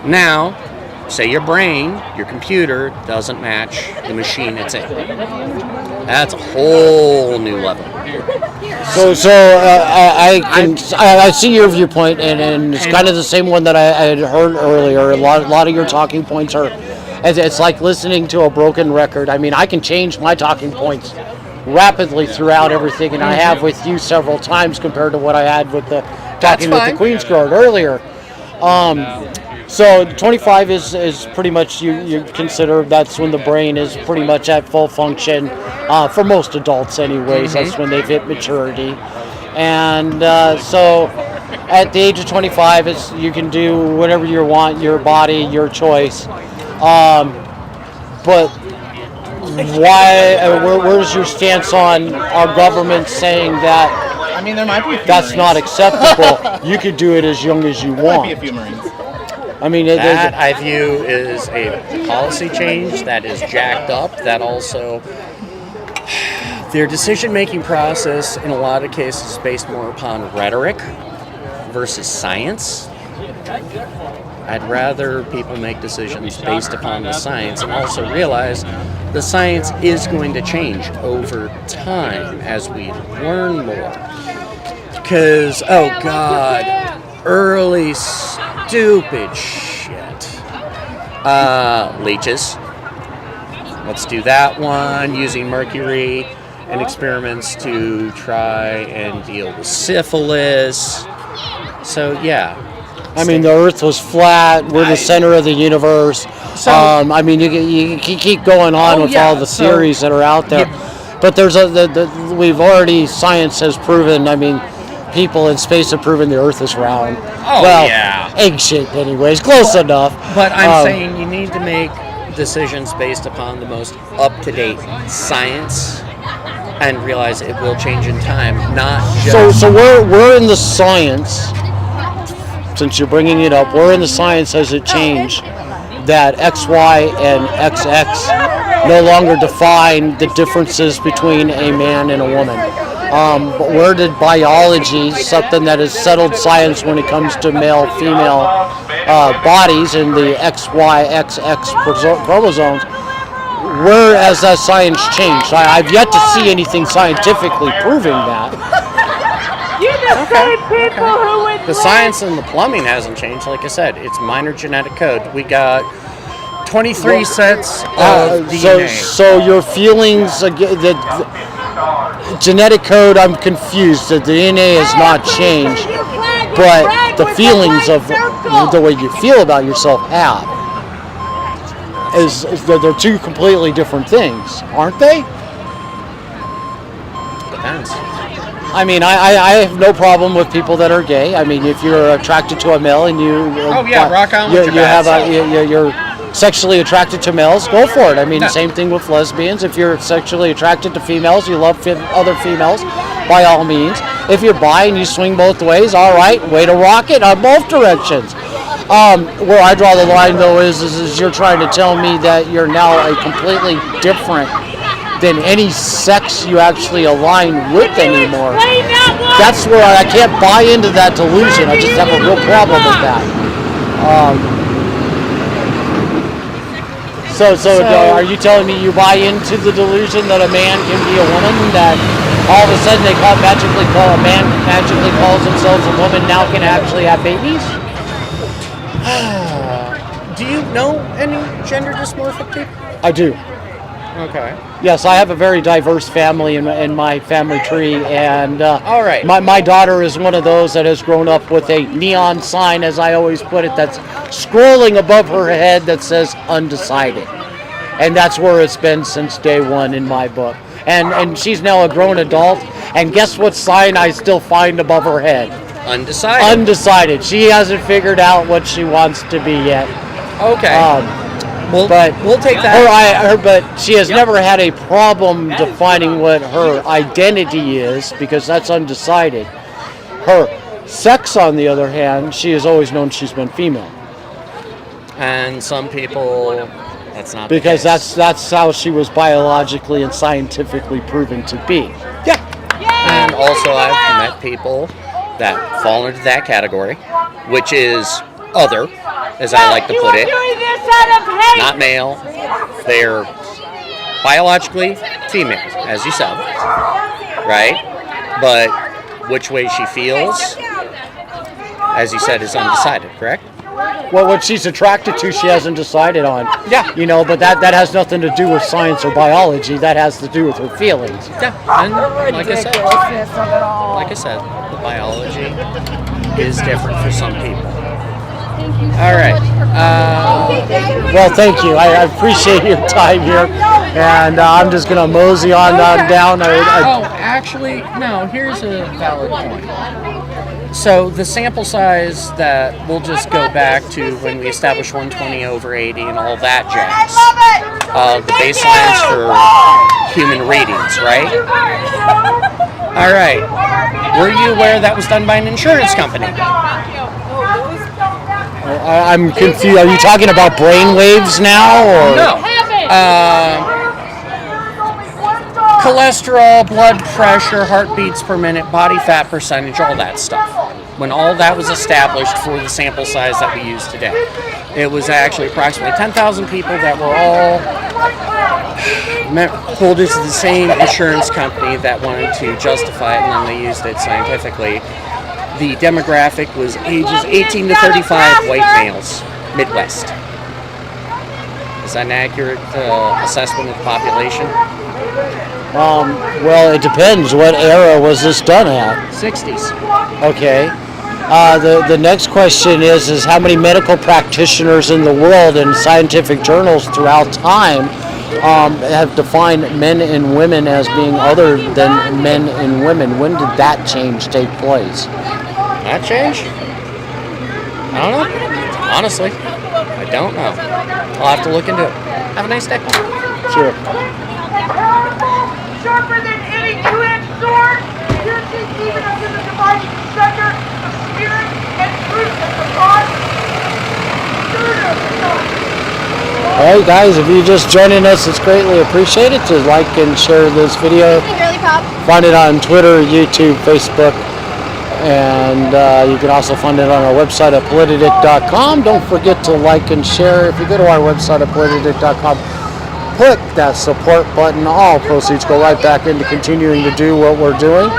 S12: Now, say your brain, your computer, doesn't match the machine it's in. That's a whole new level.
S10: I see your viewpoint, and it's kind of the same one that I had heard earlier. A lot of your talking points are, it's like listening to a broken record. I mean, I can change my talking points rapidly throughout everything, and I have with you several times compared to what I had with the talking with the Queen's Guard earlier. So 25 is pretty much you consider that's when the brain is pretty much at full function for most adults anyways. That's when they've hit maturity. And so at the age of 25 you can do whatever you want, your body, your choice. But why? Where's your stance on our government saying that?
S13: I mean, there might be.
S10: That's not acceptable. You could do it as young as you want.
S13: Might be a few Marines.
S10: I mean,
S12: that I view is a policy change that is jacked up. That also, their decision-making process in a lot of cases is based more upon rhetoric versus science. I'd rather people make decisions based upon the science and also realize the science is going to change over time as we learn more. Because, oh God, early stupid shit. Leeches. Let's do that one, using mercury and experiments to try and deal with syphilis. So, yeah.
S10: I mean, the Earth was flat. We're the center of the universe. I mean, you can keep going on with all the theories that are out there. But there's we've already, science has proven, I mean, people in space have proven the Earth is round. Egg-shaped anyways, close enough.
S12: But I'm saying you need to make decisions based upon the most up-to-date science and realize it will change in time, not just...
S10: So we're in the science, since you're bringing it up, we're in the science has it changed that XY and XX no longer define the differences between a man and a woman. But where did biology, something that is settled science when it comes to male-female bodies and the XY, XX chromosomes, where has that science changed? I've yet to see anything scientifically proving that.
S12: The science and the plumbing hasn't changed. Like I said, it's minor genetic code. We got 23 sets of DNA.
S10: So your feelings, the genetic code, I'm confused. The DNA has not changed, but the feelings of the way you feel about yourself have. They're two completely different things, aren't they?
S12: Depends.
S10: I mean, I have no problem with people that are gay. I mean, if you're attracted to a male and you
S12: rock on with
S10: you're sexually attracted to males, go for it. I mean, same thing with lesbians. If you're sexually attracted to females, you love other females, by all means. If you're bi and you swing both ways, all right, way to rock it on both directions. Where I draw the line, though, is you're trying to tell me that you're now a completely different than any sex you actually align with anymore. That's where I can't buy into that delusion. I just have a real problem with that. So are you telling me you buy into the delusion that a man can be a woman, that all of a sudden a man magically calls themselves a woman, now can actually have babies?
S12: Do you know any gender dysmorphic people?
S10: I do.
S12: Okay.
S10: Yes, I have a very diverse family in my family tree, and
S12: all right.
S10: My daughter is one of those that has grown up with a neon sign, as I always put it, that's scrolling above her head that says undecided, and that's where it's been since day one in my book. And she's now a grown adult, and guess what sign I still find above her head?
S12: Undecided.
S10: Undecided. She hasn't figured out what she wants to be yet.
S12: Okay. We'll take
S10: that. But she has never had a problem defining what her identity is, because that's undecided. Her sex, on the other hand, she has always known she's been female.
S12: And some people, that's not
S10: because
S12: the case.
S10: that's how she was biologically and scientifically proven to be.
S12: And also, I've met people that fall into that category, which is other. as I like to put it. Not male. They're biologically female, as you said, right? But which way she feels, as you said, is undecided, correct?
S10: Well, what she's attracted to, she hasn't decided on.
S12: Yeah.
S10: You know, but that has nothing to do with science or biology. That has to do with her feelings.
S12: Yeah. And like I said, the biology is different for some people. All right.
S10: Well, thank you. I appreciate your time here, and I'm just gonna mosey on down.
S12: Actually, no. Here's a valid point. So the sample size that we'll just go back to when we established 120/80 and all that jazz. The baselines for human readings, right? All right. Were you aware that was done by an insurance company?
S10: I'm confused. Are you talking about brain waves now, or
S12: no? Cholesterol, blood pressure, heartbeats per minute, body fat percentage, all that stuff. When all that was established for the sample size that we use today, it was actually approximately 10,000 people that were all holders of the same insurance company that wanted to justify it, and then they used it scientifically. The demographic was ages 18 to 35, white males, Midwest. Is that an accurate assessment of the population?
S10: Well, it depends. What era was this done at?
S12: 60s.
S10: Okay. The next question is how many medical practitioners in the world and scientific journals throughout time have defined men and women as being other than men and women? When did that change take place?
S12: That change? I don't know. Honestly, I don't know. I'll have to look into it. Have a nice day.
S10: Sure.
S11: Sharper than any two-edged sword, piercing even unto the dividing center of spirit and truth of the God.
S10: All right, guys, if you're just joining us, it's greatly appreciated to like and share this video. Find it on Twitter, YouTube, Facebook, and you can also find it on our website at Politadick.com. Don't forget to like and share. If you go to our website at Politadick.com, click that support button. All proceeds go right back into continuing to do what we're doing.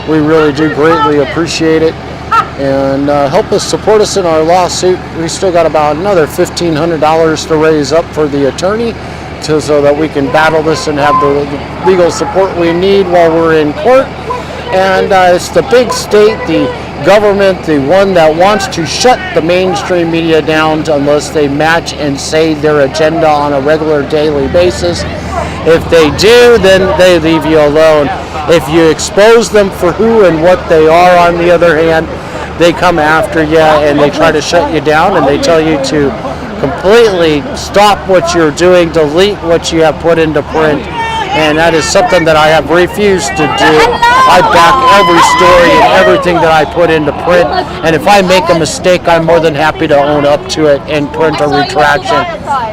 S10: We really do greatly appreciate it. And help us support us in our lawsuit. We still got about another $1,500 to raise up for the attorney so that we can battle this and have the legal support we need while we're in court. And it's the big state, the government, the one that wants to shut the mainstream media down unless they match and say their agenda on a regular daily basis. If they do, then they leave you alone. If you expose them for who and what they are, on the other hand, they come after you and they try to shut you down, and they tell you to completely stop what you're doing, delete what you have put into print. And that is something that I have refused to do. I back every story and everything that I put into print. And if I make a mistake, I'm more than happy to own up to it and print a retraction.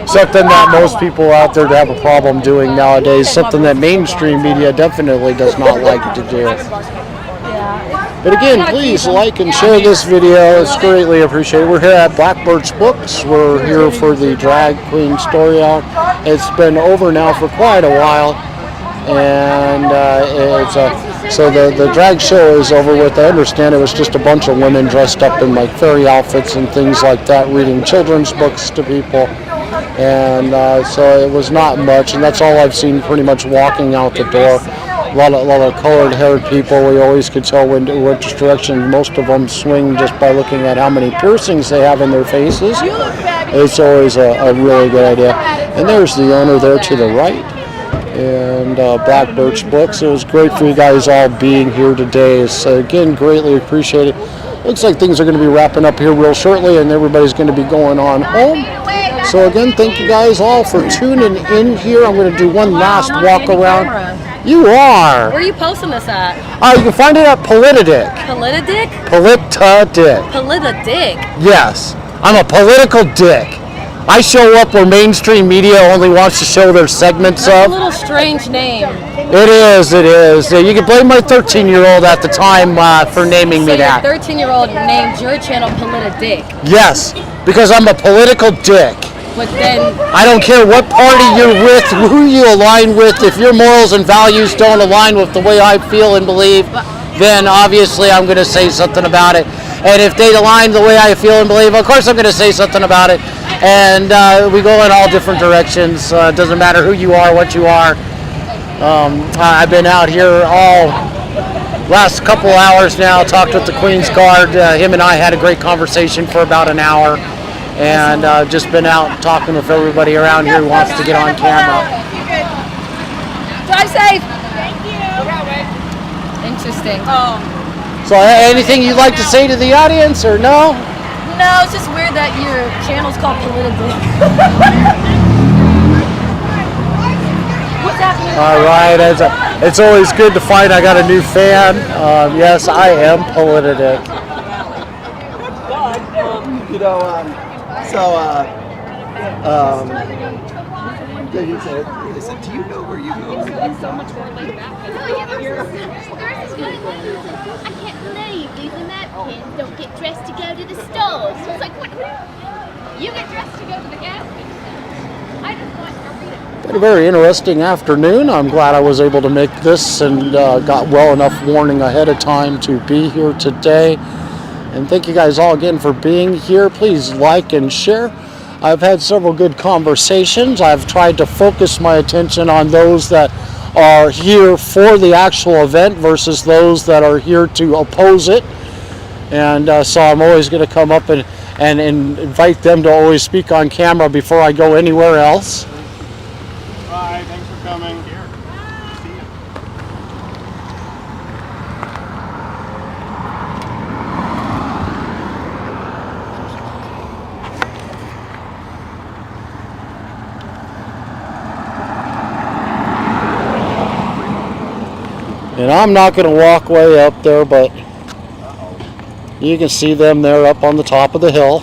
S10: Something that most people out there have a problem doing nowadays. Something that mainstream media definitely does not like to do. But again, please like and share this video. It's greatly appreciated. We're here at Black Birch Books. We're here for the drag queen story out. It's been over now for quite a while, and so the drag show is over with. I understand it was just a bunch of women dressed up in like fairy outfits and things like that, reading children's books to people, and so it was not much. And that's all I've seen pretty much walking out the door. A lot of colored-haired people. We always could tell which direction most of them swing just by looking at how many piercings they have in their faces. It's always a really good idea. And there's the owner there to the right. And Black Birch Books. It was great for you guys all being here today. It's again greatly appreciated. Looks like things are going to be wrapping up here real shortly, and everybody's going to be going on home. So again, thank you guys all for tuning in here. I'm going to do one last walk around. You are.
S14: Where are you posting this at?
S10: You can find it at Politadick.
S14: Politadick?
S10: Politadick.
S14: Politadick?
S10: Yes. I'm a political dick. I show up where mainstream media only wants to show their segments
S14: That's
S10: of.
S14: a little strange name.
S10: It is. You can blame my 13-year-old at the time for naming me that.
S14: So your 13-year-old named your channel Politadick?
S10: Yes. because I'm a political dick.
S14: But then,
S10: I don't care what party you're with, who you align with. If your morals and values don't align with the way I feel and believe, then obviously I'm going to say something about it. And if they align the way I feel and believe, of course I'm going to say something about it. And we go in all different directions. It doesn't matter who you are, what you are. I've been out here all last couple hours now, talked with the Queen's Guard. Him and I had a great conversation for about an hour. And just been out talking with everybody around here who wants to get on camera.
S14: drive safe. Thank you. Interesting.
S10: So anything you'd like to say to the audience or no?
S14: No, it's just weird that your channel's called Politadick. What's happening?
S10: All right, it's always good to find I got a new fan. Yes, I am Politadick.
S15: You know, they said, do you know where you go?
S16: It's so much more laid back. I can't believe these Americans don't get dressed to go to the stores. It's like, what? You get dressed to go to the gas station. I just want to read it.
S1: Been a very interesting afternoon. I'm glad I was able to make this and got well enough warning ahead of time to be here today. And thank you guys all again for being here. Please like and share. I've had several good conversations. I've tried to focus my attention on those that are here for the actual event versus those that are here to oppose it. And so I'm always going to come up and invite them to always speak on camera before I go anywhere else.
S6: Bye, thanks for coming. Here. See you.
S1: And I'm not going to walk way up there, but you can see them there up on the top of the hill.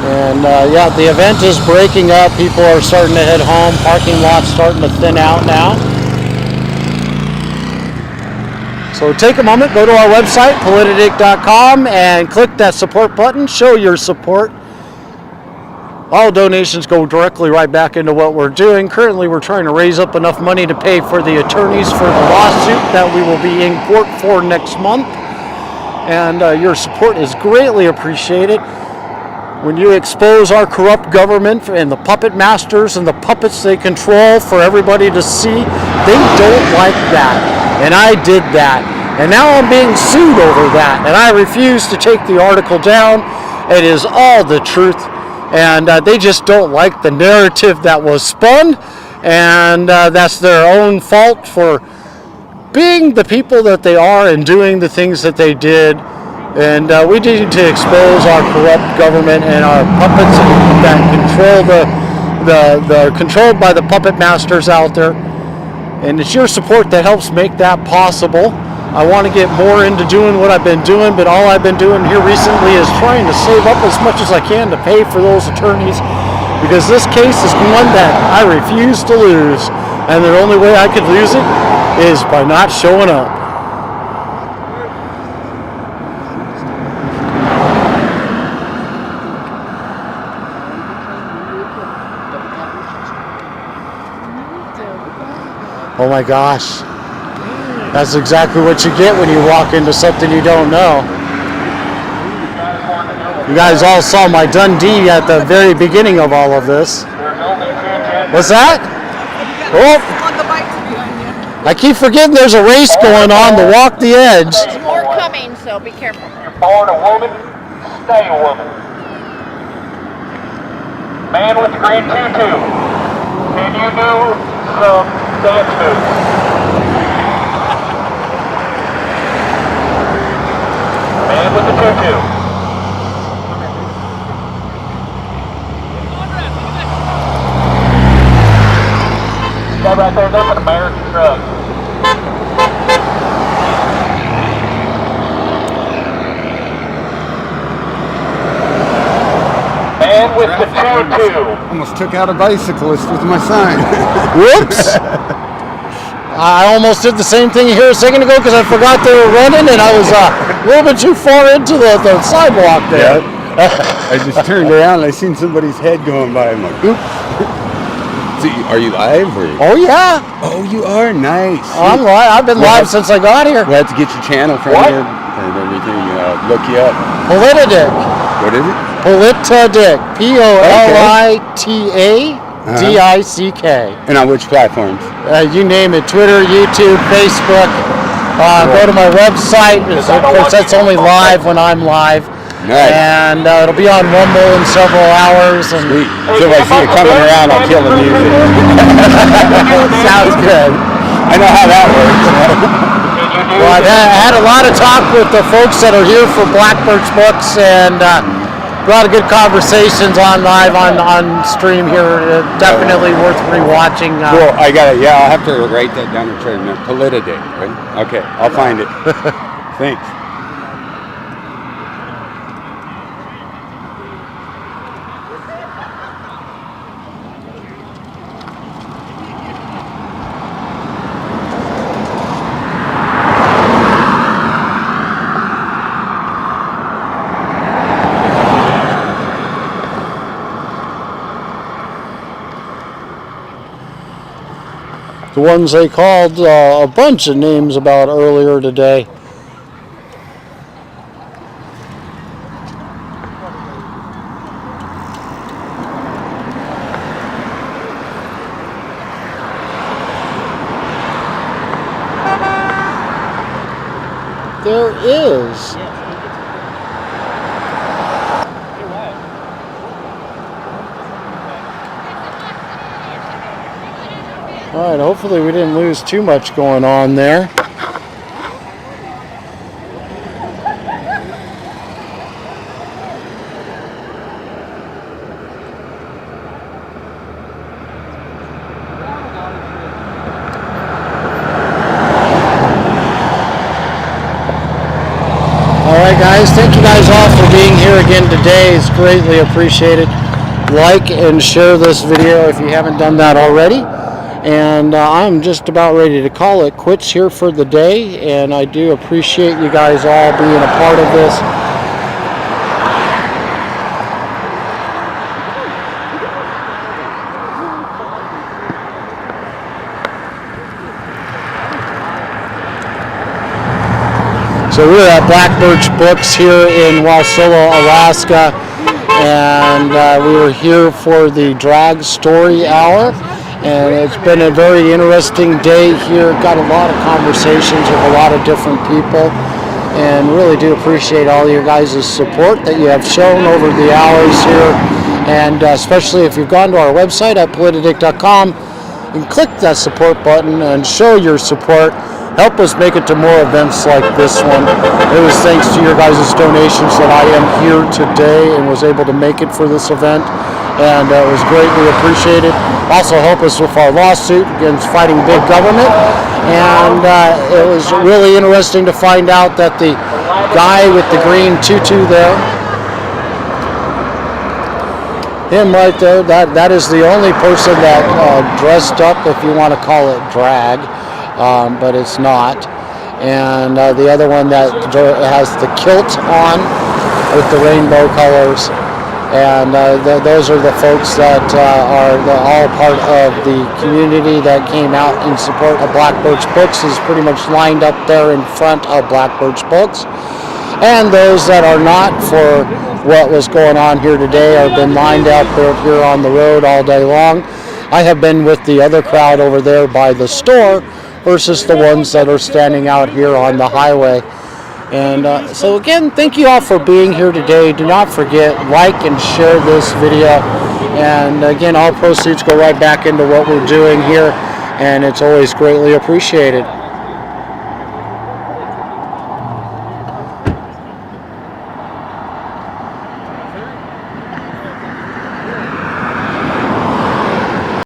S1: And yeah, the event is breaking up. People are starting to head home. Parking lot's starting to thin out now. So take a moment, go to our website, politadick.com, and click that support button. Show your support. All donations go directly right back into what we're doing. Currently, we're trying to raise up enough money to pay for the attorneys for the lawsuit that we will be in court for next month. And your support is greatly appreciated. When you expose our corrupt government and the puppet masters and the puppets they control for everybody to see, they don't like that. And I did that. And now I'm being sued over that. And I refuse to take the article down. It is all the truth. And they just don't like the narrative that was spun, and that's their own fault for being the people that they are and doing the things that they did. And we need to expose our corrupt government and our puppets that control the controlled by the puppet masters out there. And it's your support that helps make that possible. I want to get more into doing what I've been doing, but all I've been doing here recently is trying to save up as much as I can to pay for those attorneys, because this case is one that I refuse to lose, and the only way I could lose it is by not showing up. Oh my gosh. That's exactly what you get when you walk into something you don't know. You guys all saw my Dundee at the very beginning of all of this. What's that? Oh, I keep forgetting there's a race going on to walk the edge.
S17: There's more coming, so be careful.
S11: You're born a woman, stay a woman. Man with the green tutu, can you do some dance moves? Man with the tutu. That right there, that's an American drug. Man with the tutu.
S18: Almost took out a bicyclist with my sign.
S1: Whoops!
S10: I almost did the same thing here a second ago because I forgot they were running and I was a little bit too far into the sidewalk there.
S18: I just turned around and I seen somebody's head going by. I'm like, oop. So, are you live? Or?
S10: Oh, yeah.
S18: Oh, you are? Nice.
S10: I'm live. I've been live since I got here.
S18: We'll have to get your channel from you and everything. Look you up.
S10: Politadick.
S18: What is it?
S10: Politadick. Politadick.
S18: And on which platforms?
S10: You name it. Twitter, YouTube, Facebook. Go to my website. Of course, that's only live when I'm live.
S18: Nice.
S10: And it'll be on Rumble in several hours. And
S18: sweet. So if I see it coming around, I'll kill the music.
S10: Sounds good.
S18: I know how that works.
S10: Well, I've had a lot of talk with the folks that are here for Black Birch Books, and a lot of good conversations on live on stream here. Definitely worth rewatching.
S18: Cool. I got it. Yeah, I'll have to write that down and try to remember. Politadick, right? Okay, I'll find it. Thanks.
S1: The ones they called a bunch of names about earlier today. There is. All right, hopefully we didn't lose too much going on there. All right, guys, thank you guys all for being here again today. It's greatly appreciated. Like and share this video if you haven't done that already. And I'm just about ready to call it quits here for the day, and I do appreciate you guys all being a part of this. So we're at Black Birch Books here in Wasilla, Alaska, and we were here for the Drag Story Hour. And it's been a very interesting day here. Got a lot of conversations with a lot of different people, and really do appreciate all your guys' support that you have shown over the hours here. And especially if you've gone to our website at Politadick.com and click that support button and show your support. Help us make it to more events like this one. It was thanks to your guys' donations that I am here today and was able to make it for this event. And it was greatly appreciated. Also help us with our lawsuit against fighting big government. And it was really interesting to find out that the guy with the green tutu there, him right there, that is the only person that dressed up, if you want to call it drag, but it's not. And the other one that has the kilt on with the rainbow colors. And those are the folks that are all part of the community that came out in support of Black Birch Books, is pretty much lined up there in front of Black Birch Books. And those that are not for what was going on here today have been lined up here on the road all day long. I have been with the other crowd over there by the store versus the ones that are standing out here on the highway. And so again, thank you all for being here today. Do not forget, like and share this video. And again, all proceeds go right back into what we're doing here, and it's always greatly appreciated.